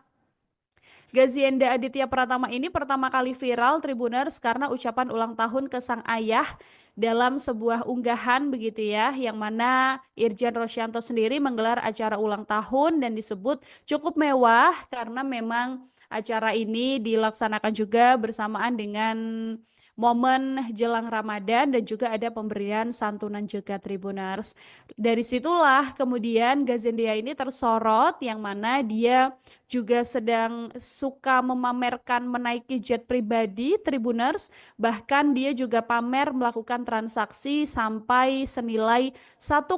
Gazienda Aditya Pratama ini pertama kali viral Tribuners karena ucapan ulang tahun ke sang ayah dalam sebuah unggahan begitu ya, yang mana Irjen Rosyanto sendiri menggelar acara ulang tahun dan disebut cukup mewah karena memang acara ini dilaksanakan juga bersamaan dengan momen jelang Ramadan dan juga ada pemberian santunan juga Tribuners. Dari situlah kemudian Gazendia ini tersorot yang mana dia juga sedang suka memamerkan menaiki jet pribadi Tribuners, bahkan dia juga pamer melakukan transaksi sampai senilai 1,2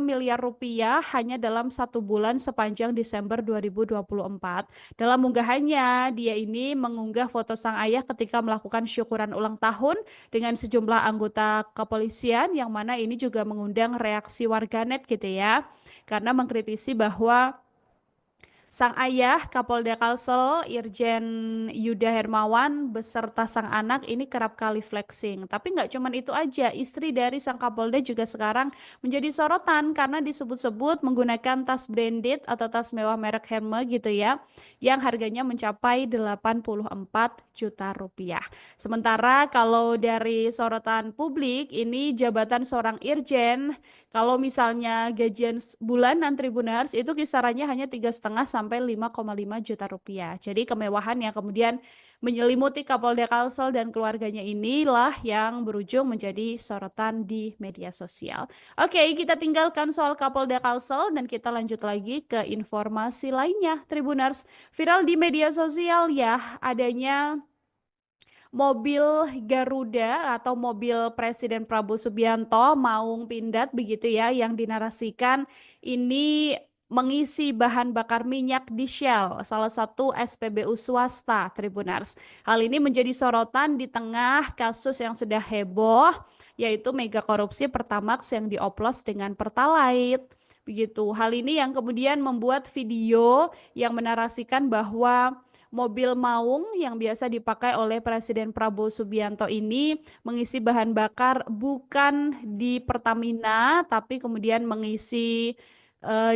miliar rupiah hanya dalam 1 bulan sepanjang Desember 2024. Dalam unggahannya, dia ini mengunggah foto sang ayah ketika melakukan syukuran ulang tahun dengan sejumlah anggota kepolisian, yang mana ini juga mengundang reaksi warganet gitu ya, karena mengkritisi bahwa sang ayah Kapolda Kalsel Irjen Yuda Hermawan beserta sang anak ini kerap kali flexing. Tapi nggak cuman itu aja, istri dari sang Kapolda juga sekarang menjadi sorotan karena disebut-sebut menggunakan tas branded atau tas mewah merek Hermes gitu ya, yang harganya mencapai 84 juta rupiah. Sementara kalau dari sorotan publik ini jabatan seorang irjen, kalau misalnya gajian bulanan Tribuners itu kisarannya hanya 3,5 sampai 5,5 juta rupiah. Jadi kemewahan yang kemudian menyelimuti Kapolda Kalsel dan keluarganya inilah yang berujung menjadi sorotan di media sosial. Oke, kita tinggalkan soal Kapolda Kalsel dan kita lanjut lagi ke informasi lainnya Tribuners. Viral di media sosial ya adanya mobil Garuda atau mobil Presiden Prabowo Subianto Maung Pindad begitu ya, yang dinarasikan ini mengisi bahan bakar minyak di Shell, salah satu SPBU swasta Tribuners. Hal ini menjadi sorotan di tengah kasus yang sudah heboh, yaitu mega korupsi Pertamax yang dioplos dengan Pertalite. Begitu. Hal ini yang kemudian membuat video yang menarasikan bahwa mobil Maung yang biasa dipakai oleh Presiden Prabowo Subianto ini mengisi bahan bakar bukan di Pertamina, tapi kemudian mengisi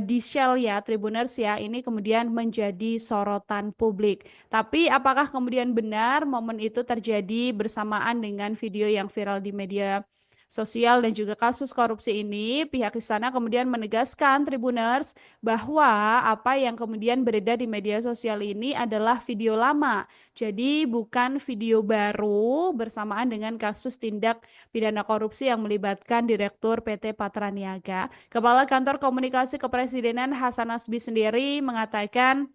di Shell ya Tribuners ya. Ini kemudian menjadi sorotan publik. Tapi apakah kemudian benar momen itu terjadi bersamaan dengan video yang viral di media sosial dan juga kasus korupsi ini? Pihak istana kemudian menegaskan Tribuners bahwa apa yang kemudian beredar di media sosial ini adalah video lama. Jadi bukan video baru bersamaan dengan kasus tindak pidana korupsi yang melibatkan Direktur PT Patraniaga. Kepala Kantor Komunikasi Kepresidenan Hasan Nasbi sendiri mengatakan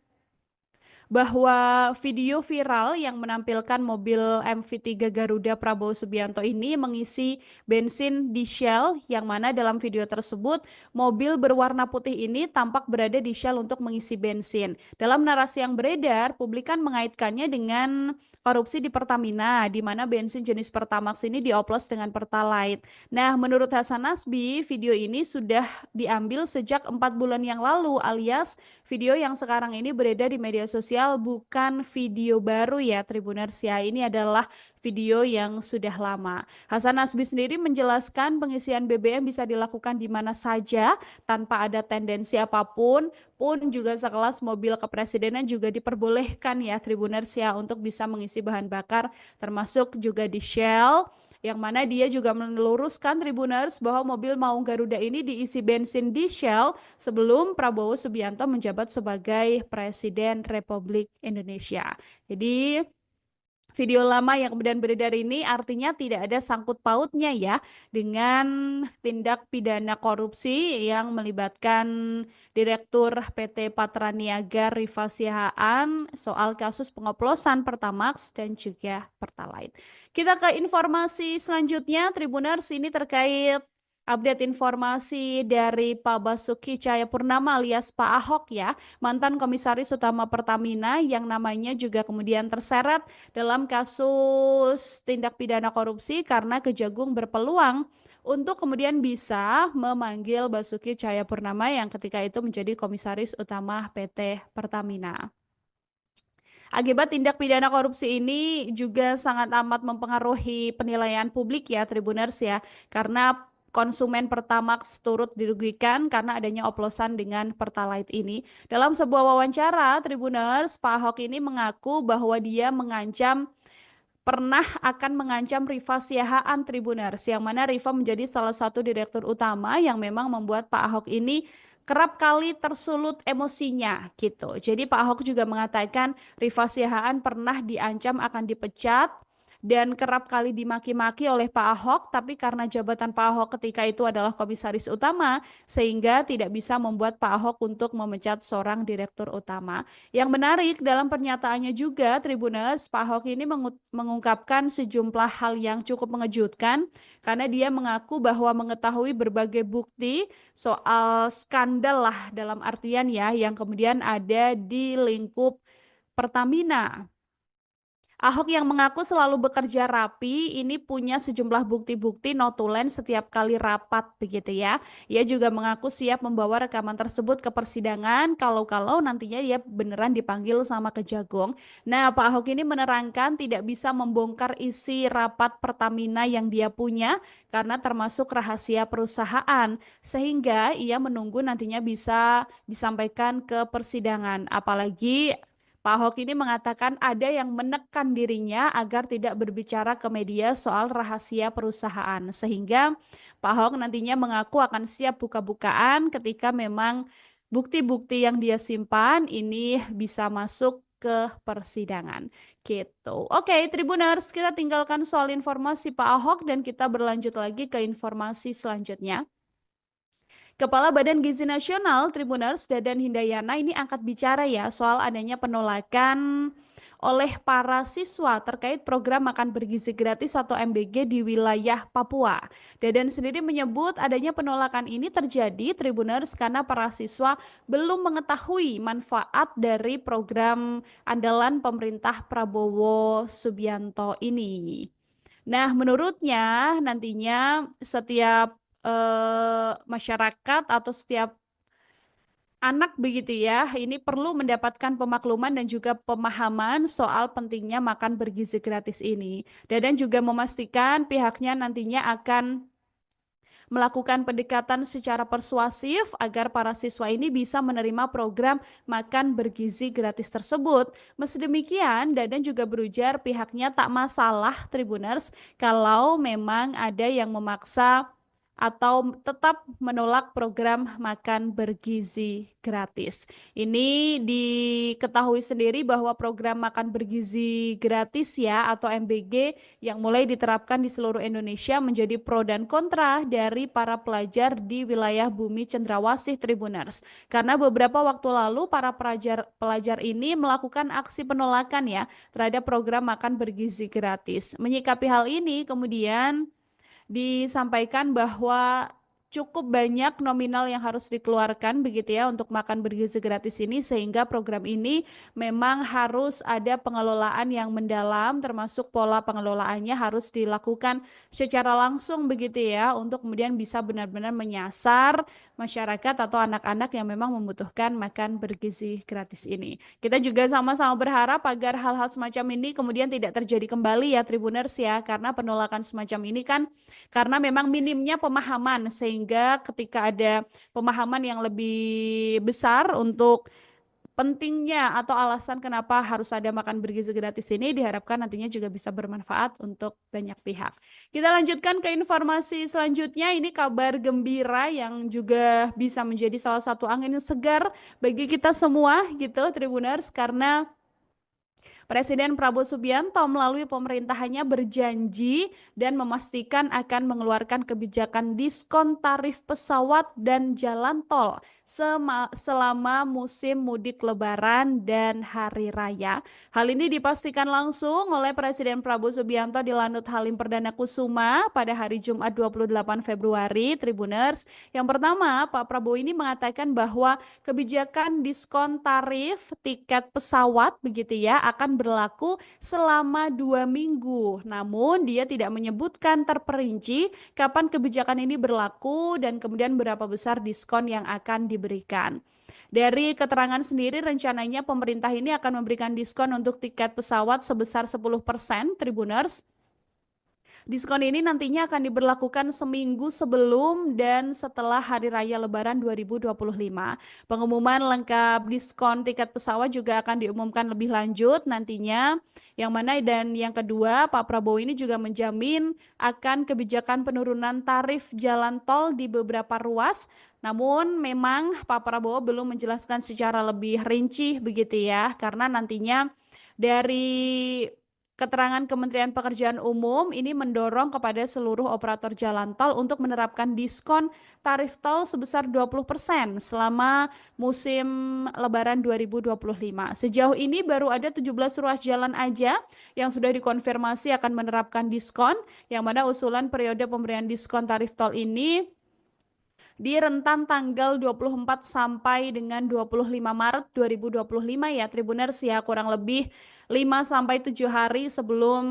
bahwa video viral yang menampilkan mobil MV3 Garuda Prabowo Subianto ini mengisi bensin di Shell, yang mana dalam video tersebut mobil berwarna putih ini tampak berada di Shell untuk mengisi bensin. Dalam narasi yang beredar, publik kan mengaitkannya dengan korupsi di Pertamina, di mana bensin jenis Pertamax ini dioplos dengan Pertalite. Nah, menurut Hasan Nasbi, video ini sudah diambil sejak 4 bulan yang lalu, alias video yang sekarang ini beredar di media sosial bukan video baru ya, Tribuners ya. Ini adalah video yang sudah lama. Hasan Nasbi sendiri menjelaskan pengisian BBM bisa dilakukan di mana saja tanpa ada tendensi apapun, pun juga sekelas mobil kepresidenan juga diperbolehkan ya Tribuners ya untuk bisa mengisi bahan bakar termasuk juga di Shell, yang mana dia juga meluruskan Tribuners bahwa mobil Maung Garuda ini diisi bensin di Shell sebelum Prabowo Subianto menjabat sebagai Presiden Republik Indonesia. Jadi video lama yang kemudian beredar ini artinya tidak ada sangkut pautnya ya dengan tindak pidana korupsi yang melibatkan Direktur PT Patraniaga Rifa Sihaan soal kasus pengoplosan Pertamax dan juga Pertalite. Kita ke informasi selanjutnya, Tribuners, ini terkait update informasi dari Pak Basuki Cahayapurnama alias Pak Ahok ya, mantan Komisaris Utama Pertamina yang namanya juga kemudian terseret dalam kasus tindak pidana korupsi karena Kejagung berpeluang untuk kemudian bisa memanggil Basuki Cahayapurnama yang ketika itu menjadi Komisaris Utama PT Pertamina. Akibat tindak pidana korupsi ini juga sangat amat mempengaruhi penilaian publik ya Tribuners ya, karena konsumen Pertamax turut dirugikan karena adanya oplosan dengan Pertalite ini. Dalam sebuah wawancara, Tribuners, Pak Ahok ini mengaku bahwa dia pernah akan mengancam Rifa Siahaan Tribuners, yang mana Rifa menjadi salah satu direktur utama yang memang membuat Pak Ahok ini kerap kali tersulut emosinya gitu. Jadi Pak Ahok juga mengatakan Rifa Siahaan pernah diancam akan dipecat dan kerap kali dimaki-maki oleh Pak Ahok, tapi karena jabatan Pak Ahok ketika itu adalah komisaris utama, sehingga tidak bisa membuat Pak Ahok untuk memecat seorang direktur utama. Yang menarik dalam pernyataannya juga, Tribuners, Pak Ahok ini mengungkapkan sejumlah hal yang cukup mengejutkan, karena dia mengaku bahwa mengetahui berbagai bukti soal skandal lah dalam artian ya, yang kemudian ada di lingkup Pertamina. Ahok yang mengaku selalu bekerja rapi ini punya sejumlah bukti-bukti notulen setiap kali rapat begitu ya. Ia juga mengaku siap membawa rekaman tersebut ke persidangan kalau nantinya dia beneran dipanggil sama Kejagung. Nah, Pak Ahok ini menerangkan tidak bisa membongkar isi rapat Pertamina yang dia punya karena termasuk rahasia perusahaan, sehingga ia menunggu nantinya bisa disampaikan ke persidangan. Apalagi Pak Ahok ini mengatakan ada yang menekan dirinya agar tidak berbicara ke media soal rahasia perusahaan, sehingga Pak Ahok nantinya mengaku akan siap buka-bukaan ketika memang bukti-bukti yang dia simpan ini bisa masuk ke persidangan gitu. Oke, Tribuners, kita tinggalkan soal informasi Pak Ahok dan kita berlanjut lagi ke informasi selanjutnya. Kepala Badan Gizi Nasional Tribuners Dadan Hindayana ini angkat bicara ya soal adanya penolakan oleh para siswa terkait program makan bergizi gratis atau MBG di wilayah Papua. Dadan sendiri menyebut adanya penolakan ini terjadi Tribuners karena para siswa belum mengetahui manfaat dari program andalan pemerintah Prabowo Subianto ini. Nah, menurutnya nantinya setiap masyarakat atau setiap anak begitu ya, ini perlu mendapatkan pemakluman dan juga pemahaman soal pentingnya makan bergizi gratis ini. Dadan juga memastikan pihaknya nantinya akan melakukan pendekatan secara persuasif agar para siswa ini bisa menerima program makan bergizi gratis tersebut. Meski demikian, Dadan juga berujar pihaknya tak masalah Tribuners kalau memang ada yang memaksa atau tetap menolak program makan bergizi gratis. Ini diketahui sendiri bahwa program makan bergizi gratis ya atau MBG yang mulai diterapkan di seluruh Indonesia menjadi pro dan kontra dari para pelajar di wilayah Bumi Cendrawasih Tribuners. Karena beberapa waktu lalu para pelajar ini melakukan aksi penolakan ya terhadap program makan bergizi gratis. Menyikapi hal ini kemudian disampaikan bahwa cukup banyak nominal yang harus dikeluarkan begitu ya untuk makan bergizi gratis ini, sehingga program ini memang harus ada pengelolaan yang mendalam, termasuk pola pengelolaannya harus dilakukan secara langsung begitu ya untuk kemudian bisa benar-benar menyasar masyarakat atau anak-anak yang memang membutuhkan makan bergizi gratis ini. Kita juga sama-sama berharap agar hal-hal semacam ini kemudian tidak terjadi kembali ya Tribuners ya, karena penolakan semacam ini kan karena memang minimnya pemahaman, sehingga ketika ada pemahaman yang lebih besar untuk pentingnya atau alasan kenapa harus ada makan bergizi gratis ini, diharapkan nantinya juga bisa bermanfaat untuk banyak pihak. Kita lanjutkan ke informasi selanjutnya. Ini kabar gembira yang juga bisa menjadi salah satu angin segar bagi kita semua gitu Tribuners, karena Presiden Prabowo Subianto melalui pemerintahannya berjanji dan memastikan akan mengeluarkan kebijakan diskon tarif pesawat dan jalan tol selama musim mudik Lebaran dan Hari Raya. Hal ini dipastikan langsung oleh Presiden Prabowo Subianto di Lanut Halim Perdana Kusuma pada hari Jumat 28 Februari, Tribuners. Yang pertama, Pak Prabowo ini mengatakan bahwa kebijakan diskon tarif tiket pesawat begitu ya akan berlaku selama 2 minggu. Namun dia tidak menyebutkan terperinci kapan kebijakan ini berlaku dan kemudian berapa besar diskon yang akan diberikan. Dari keterangan sendiri, rencananya pemerintah ini akan memberikan diskon untuk tiket pesawat sebesar 10%, Tribuners. Diskon ini nantinya akan diberlakukan seminggu sebelum dan setelah Hari Raya Lebaran 2025. Pengumuman lengkap diskon tiket pesawat juga akan diumumkan lebih lanjut nantinya. Yang mana dan yang kedua, Pak Prabowo ini juga menjamin akan kebijakan penurunan tarif jalan tol di beberapa ruas. Namun memang Pak Prabowo belum menjelaskan secara lebih rinci begitu ya, karena nantinya dari keterangan Kementerian Pekerjaan Umum ini mendorong kepada seluruh operator jalan tol untuk menerapkan diskon tarif tol sebesar 20% selama musim Lebaran 2025. Sejauh ini baru ada 17 ruas jalan aja yang sudah dikonfirmasi akan menerapkan diskon, yang mana usulan periode pemberian diskon tarif tol ini di rentan tanggal 24 sampai dengan 25 Maret 2025 ya Tribuners ya, kurang lebih 5 sampai 7 hari sebelum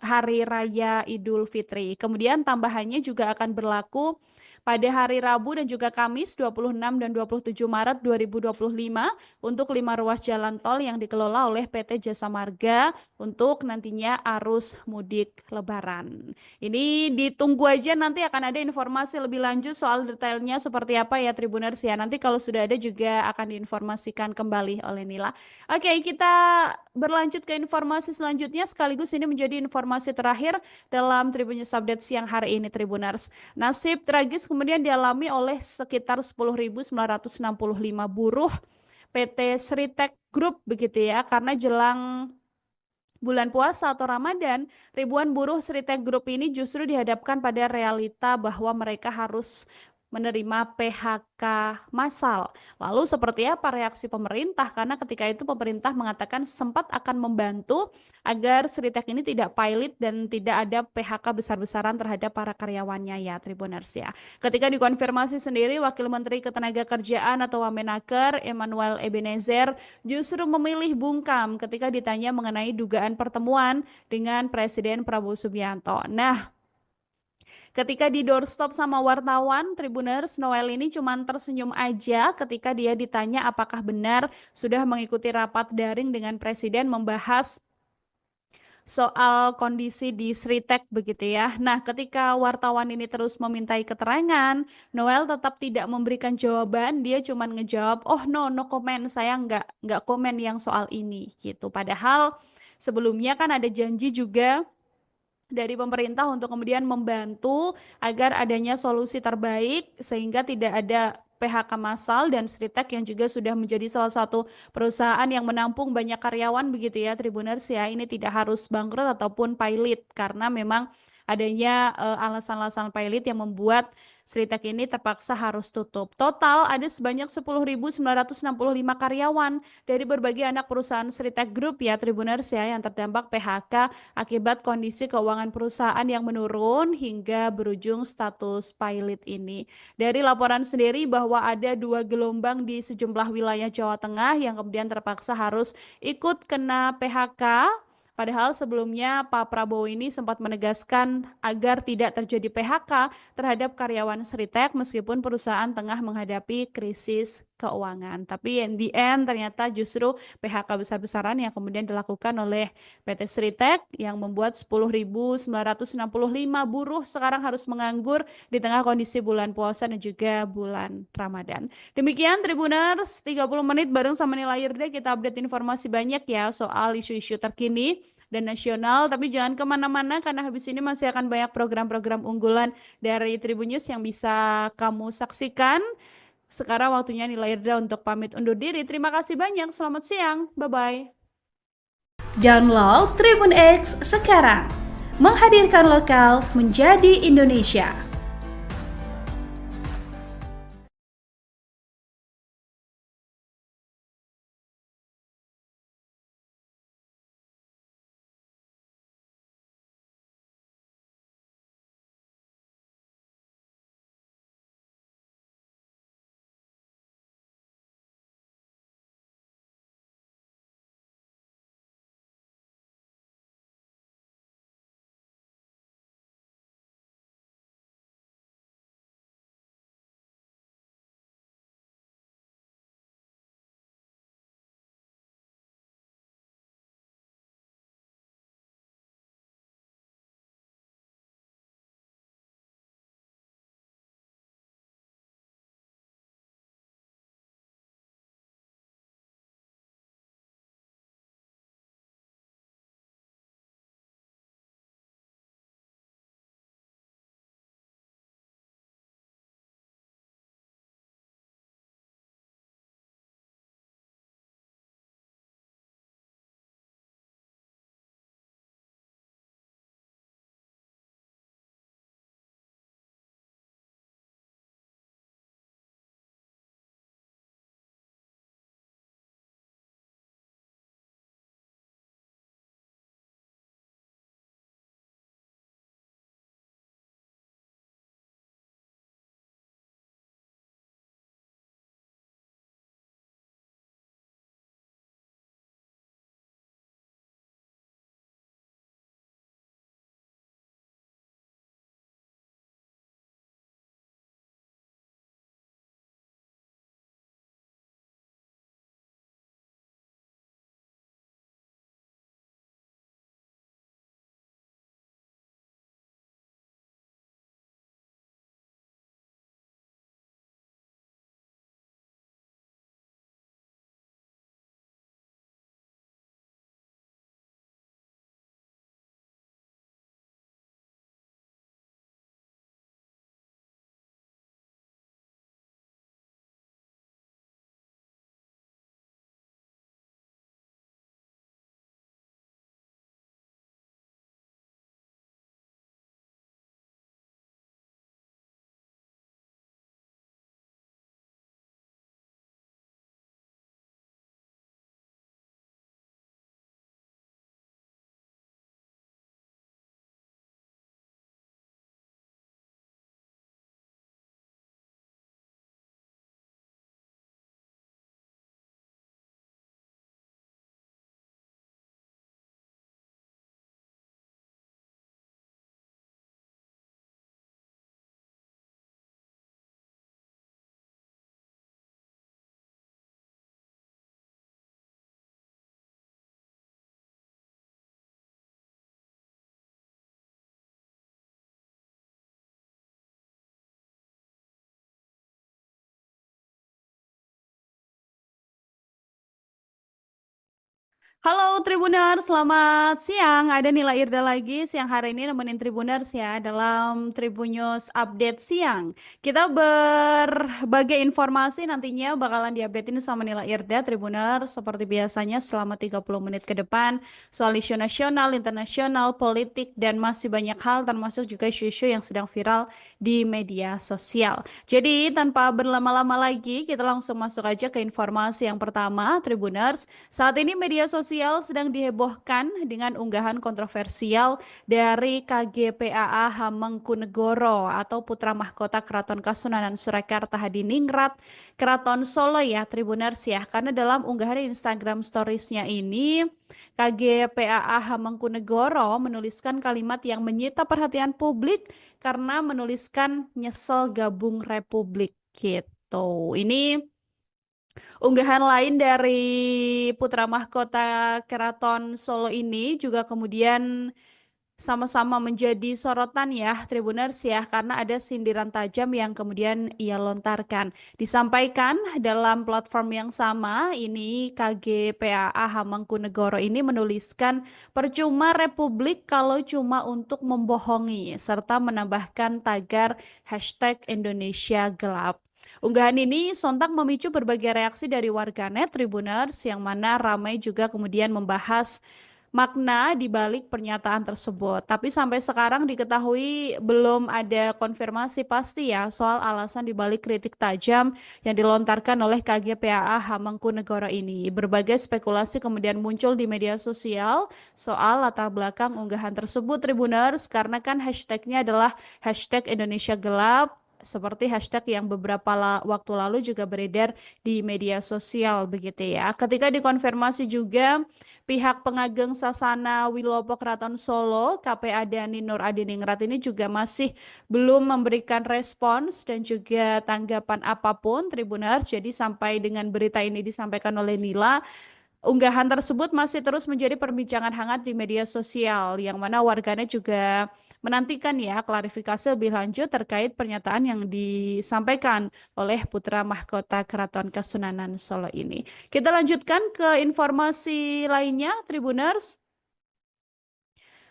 Hari Raya Idul Fitri. Kemudian tambahannya juga akan berlaku pada hari Rabu dan juga Kamis 26 dan 27 Maret 2025 untuk 5 ruas jalan tol yang dikelola oleh PT Jasa Marga untuk nantinya arus mudik Lebaran. Ini ditunggu aja, nanti akan ada informasi lebih lanjut soal detailnya seperti apa ya Tribuners ya. Nanti kalau sudah ada juga akan diinformasikan kembali oleh Nila. Oke, kita berlanjut ke informasi selanjutnya, sekaligus ini menjadi informasi terakhir dalam Tribun News Update siang hari ini Tribuners. Nasib tragis kemudian dialami oleh sekitar 10.965 buruh PT Sritek Group begitu ya, karena jelang bulan puasa atau Ramadan, ribuan buruh Sritek Group ini justru dihadapkan pada realita bahwa mereka harus menerima PHK massal. Lalu seperti apa reaksi pemerintah? Karena ketika itu pemerintah mengatakan sempat akan membantu agar Sritek ini tidak pilot dan tidak ada PHK besar-besaran terhadap para karyawannya ya Tribuners ya. Ketika dikonfirmasi sendiri, Wakil Menteri Ketenagakerjaan atau Wamenaker Emmanuel Ebenezer justru memilih bungkam ketika ditanya mengenai dugaan pertemuan dengan Presiden Prabowo Subianto. Nah, ketika di doorstop sama wartawan, Tribuners, Noel ini cuma tersenyum aja ketika dia ditanya apakah benar sudah mengikuti rapat daring dengan Presiden membahas soal kondisi di Sritek begitu ya. Nah, ketika wartawan ini terus memintai keterangan, Noel tetap tidak memberikan jawaban. Dia cuma ngejawab, oh no comment, saya nggak komen yang soal ini gitu. Padahal sebelumnya kan ada janji juga dari pemerintah untuk kemudian membantu agar adanya solusi terbaik sehingga tidak ada PHK massal, dan Sritek yang juga sudah menjadi salah satu perusahaan yang menampung banyak karyawan begitu ya Tribuners ya, ini tidak harus bangkrut ataupun pilot karena memang adanya alasan-alasan pilot yang membuat Sritek ini terpaksa harus tutup. Total ada sebanyak 10.965 karyawan dari berbagai anak perusahaan Sritek Group ya Tribuners ya yang terdampak PHK akibat kondisi keuangan perusahaan yang menurun hingga berujung status pilot ini. Dari laporan sendiri bahwa ada 2 gelombang di sejumlah wilayah Jawa Tengah yang kemudian terpaksa harus ikut kena PHK. Padahal sebelumnya Pak Prabowo ini sempat menegaskan agar tidak terjadi PHK terhadap karyawan Sritek meskipun perusahaan tengah menghadapi krisis keuangan. Tapi in the end ternyata justru PHK besar-besaran yang kemudian dilakukan oleh PT Sritek yang membuat 10.965 buruh sekarang harus menganggur di tengah kondisi bulan puasa dan juga bulan Ramadan. Demikian Tribuners, 30 menit bareng sama Nila Irde kita update informasi banyak ya soal isu-isu terkini dan nasional. Tapi jangan kemana-mana karena habis ini masih akan banyak program-program unggulan dari Tribun News yang bisa kamu saksikan. Sekarang waktunya Nila Irda untuk pamit undur diri. Terima kasih banyak. Selamat siang. Bye-bye. Download Tribun X sekarang. Menghadirkan lokal menjadi Indonesia. Halo Tribuners, selamat siang. Ada Nila Irda lagi siang hari ini nemenin Tribuners ya dalam Tribun News Update siang. Kita berbagai informasi nantinya bakalan diupdate ini sama Nila Irda Tribuners seperti biasanya selama 30 menit ke depan soal isu nasional, internasional, politik dan masih banyak hal termasuk juga isu-isu yang sedang viral di media sosial. Jadi tanpa berlama-lama lagi kita langsung masuk aja ke informasi yang pertama Tribuners. Saat ini media sosial sedang dihebohkan dengan unggahan kontroversial dari KGPAA Hamengkunegoro atau putra mahkota Keraton Kasunanan Surakarta Hadiningrat, Keraton Solo ya Tribuners ya. Karena dalam unggahan di Instagram Stories-nya ini KGPAA Hamengkunegoro menuliskan kalimat yang menyita perhatian publik karena menuliskan nyesel gabung Republik gitu. Ini unggahan lain dari putra mahkota Keraton Solo ini juga kemudian sama-sama menjadi sorotan ya Tribuners ya karena ada sindiran tajam yang kemudian ia lontarkan. Disampaikan dalam platform yang sama ini KGPAA Hamengkunegoro ini menuliskan percuma Republik kalau cuma untuk membohongi serta menambahkan tagar hashtag Indonesia Gelap. Unggahan ini sontak memicu berbagai reaksi dari warganet Tribuners yang mana ramai juga kemudian membahas makna di balik pernyataan tersebut. Tapi sampai sekarang diketahui belum ada konfirmasi pasti ya soal alasan di balik kritik tajam yang dilontarkan oleh KGPAA Hamengkunegoro ini. Berbagai spekulasi kemudian muncul di media sosial soal latar belakang unggahan tersebut Tribuners karena kan hashtagnya adalah hashtag Indonesia Gelap seperti hashtag yang beberapa waktu lalu juga beredar di media sosial begitu ya. Ketika dikonfirmasi juga pihak pengageng Sasana Wilopo Keraton Solo, KPA Dani Nur Adiningrat ini juga masih belum memberikan respons dan juga tanggapan apapun Tribuners. Jadi sampai dengan berita ini disampaikan oleh Nila, unggahan tersebut masih terus menjadi perbincangan hangat di media sosial, yang mana warganet juga menantikan ya klarifikasi lebih lanjut terkait pernyataan yang disampaikan oleh putra mahkota Keraton Kasunanan Solo ini. Kita lanjutkan ke informasi lainnya, Tribuners.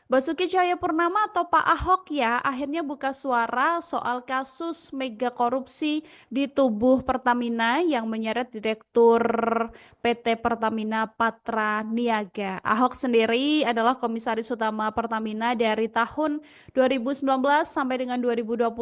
Basuki Cahayapurnama atau Pak Ahok ya akhirnya buka suara soal kasus mega korupsi di tubuh Pertamina yang menyeret Direktur PT Pertamina Patra Niaga. Ahok sendiri adalah Komisaris Utama Pertamina dari tahun 2019 sampai dengan 2024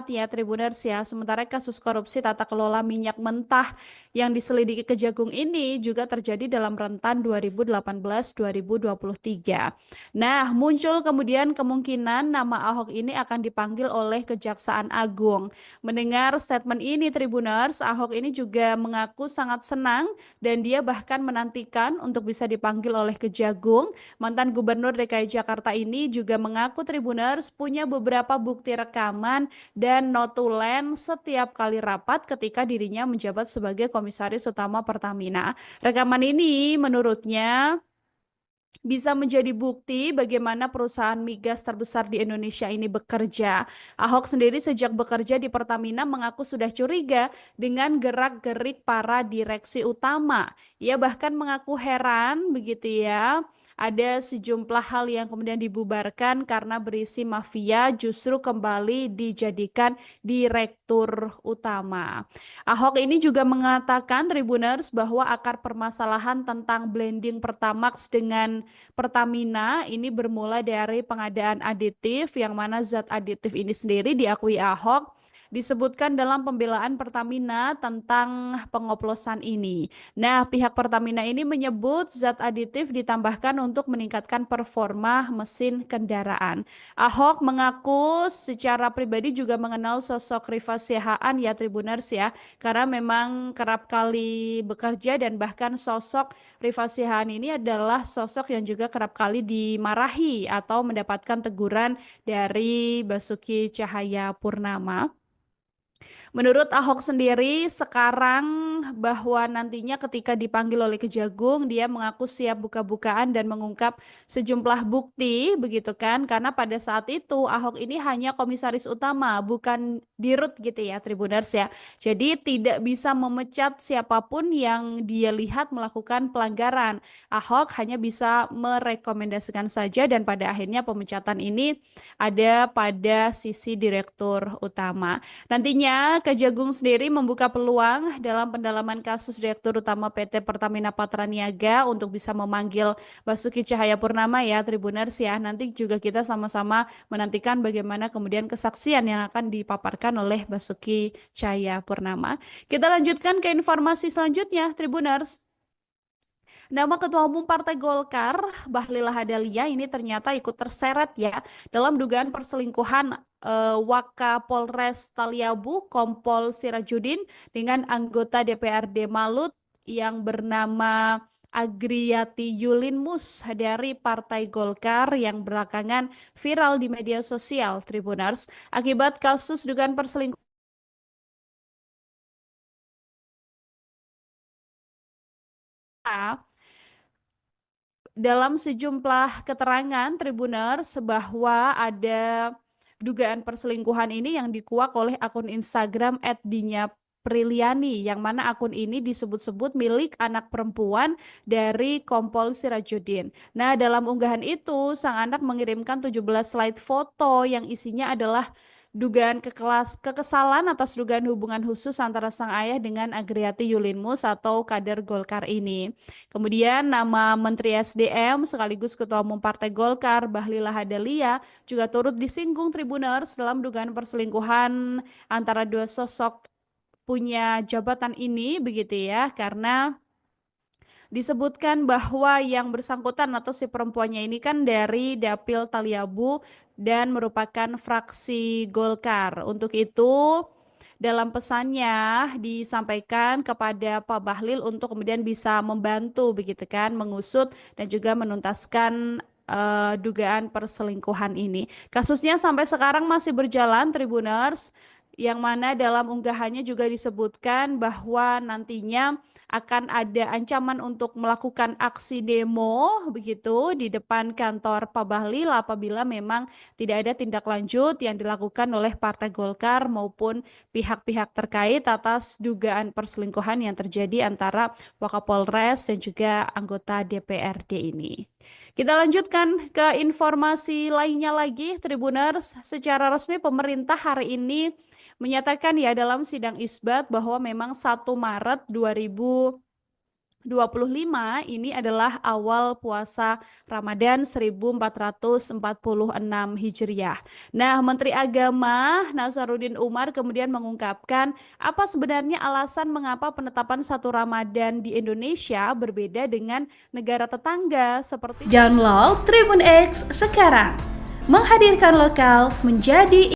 ya Tribuners ya. Sementara kasus korupsi tata kelola minyak mentah yang diselidiki Kejagung ini juga terjadi dalam rentan 2018-2023. Nah, muncul kemudian kemungkinan nama Ahok ini akan dipanggil oleh Kejaksaan Agung. Mendengar statement ini Tribuners, Ahok ini juga mengaku sangat senang dan dia bahkan menantikan untuk bisa dipanggil oleh Kejagung. Mantan Gubernur DKI Jakarta ini juga mengaku Tribuners punya beberapa bukti rekaman dan notulen setiap kali rapat ketika dirinya menjabat sebagai Komisaris Utama Pertamina. Rekaman ini menurutnya bisa menjadi bukti bagaimana perusahaan migas terbesar di Indonesia ini bekerja. Ahok sendiri sejak bekerja di Pertamina mengaku sudah curiga dengan gerak-gerik para direksi utama. Ia bahkan mengaku heran begitu ya. Ada sejumlah hal yang kemudian dibubarkan karena berisi mafia justru kembali dijadikan direktur utama. Ahok ini juga mengatakan Tribuners bahwa akar permasalahan tentang blending Pertamax dengan Pertamina ini bermula dari pengadaan aditif yang mana zat aditif ini sendiri diakui Ahok disebutkan dalam pembelaan Pertamina tentang pengoplosan ini. Nah, pihak Pertamina ini menyebut zat aditif ditambahkan untuk meningkatkan performa mesin kendaraan. Ahok mengaku secara pribadi juga mengenal sosok Rifa Siahaan ya Tribuners ya, karena memang kerap kali bekerja dan bahkan sosok Rifa Siahaan ini adalah sosok yang juga kerap kali dimarahi atau mendapatkan teguran dari Basuki Cahayapurnama. Menurut Ahok sendiri sekarang bahwa nantinya ketika dipanggil oleh Kejagung dia mengaku siap buka-bukaan dan mengungkap sejumlah bukti begitu kan karena pada saat itu Ahok ini hanya komisaris utama bukan dirut gitu ya Tribuners ya. Jadi tidak bisa memecat siapapun yang dia lihat melakukan pelanggaran. Ahok hanya bisa merekomendasikan saja dan pada akhirnya pemecatan ini ada pada sisi direktur utama. Nantinya Kejagung sendiri membuka peluang dalam pendalaman kasus Direktur Utama PT Pertamina Patraniaga untuk bisa memanggil Basuki Cahayapurnama ya Tribuners ya. Nanti juga kita sama-sama menantikan bagaimana kemudian kesaksian yang akan dipaparkan oleh Basuki Cahayapurnama. Kita lanjutkan ke informasi selanjutnya Tribuners. Nama Ketua Umum Partai Golkar, Bahlil Lahadalia ini ternyata ikut terseret ya dalam dugaan perselingkuhan Wakapolres Taliabu Kompol Sirajudin dengan anggota DPRD Malut yang bernama Agriyati Yulinmus dari Partai Golkar yang belakangan viral di media sosial Tribuners akibat kasus dugaan perselingkuhan dalam sejumlah keterangan Tribuners bahwa ada dugaan perselingkuhan ini yang dikuak oleh akun Instagram @dinya_priliani yang mana akun ini disebut-sebut milik anak perempuan dari Kompol Sirajudin. Nah, dalam unggahan itu sang anak mengirimkan 17 slide foto yang isinya adalah dugaan kekesalan atas dugaan hubungan khusus antara sang ayah dengan Agriyati Yulinmus atau kader Golkar ini. Kemudian nama Menteri SDM sekaligus Ketua Umum Partai Golkar Bahlil Lahadalia juga turut disinggung Tribuners dalam dugaan perselingkuhan antara dua sosok punya jabatan ini begitu ya karena disebutkan bahwa yang bersangkutan atau si perempuannya ini kan dari Dapil Taliabu dan merupakan fraksi Golkar. Untuk itu, dalam pesannya disampaikan kepada Pak Bahlil untuk kemudian bisa membantu begitu kan mengusut dan juga menuntaskan dugaan perselingkuhan ini. Kasusnya sampai sekarang masih berjalan Tribuners yang mana dalam unggahannya juga disebutkan bahwa nantinya akan ada ancaman untuk melakukan aksi demo begitu di depan kantor Pak Bahlil apabila memang tidak ada tindak lanjut yang dilakukan oleh Partai Golkar maupun pihak-pihak terkait atas dugaan perselingkuhan yang terjadi antara Wakapolres dan juga anggota DPRD ini. Kita lanjutkan ke informasi lainnya lagi, Tribuners. Secara resmi pemerintah hari ini menyatakan ya dalam sidang isbat bahwa memang 1 Maret 2025 ini adalah awal puasa Ramadan 1446 Hijriah. Nah, Menteri Agama Nasaruddin Umar kemudian mengungkapkan apa sebenarnya alasan mengapa penetapan 1 Ramadan di Indonesia berbeda dengan negara tetangga seperti Download Tribun X sekarang, menghadirkan lokal menjadi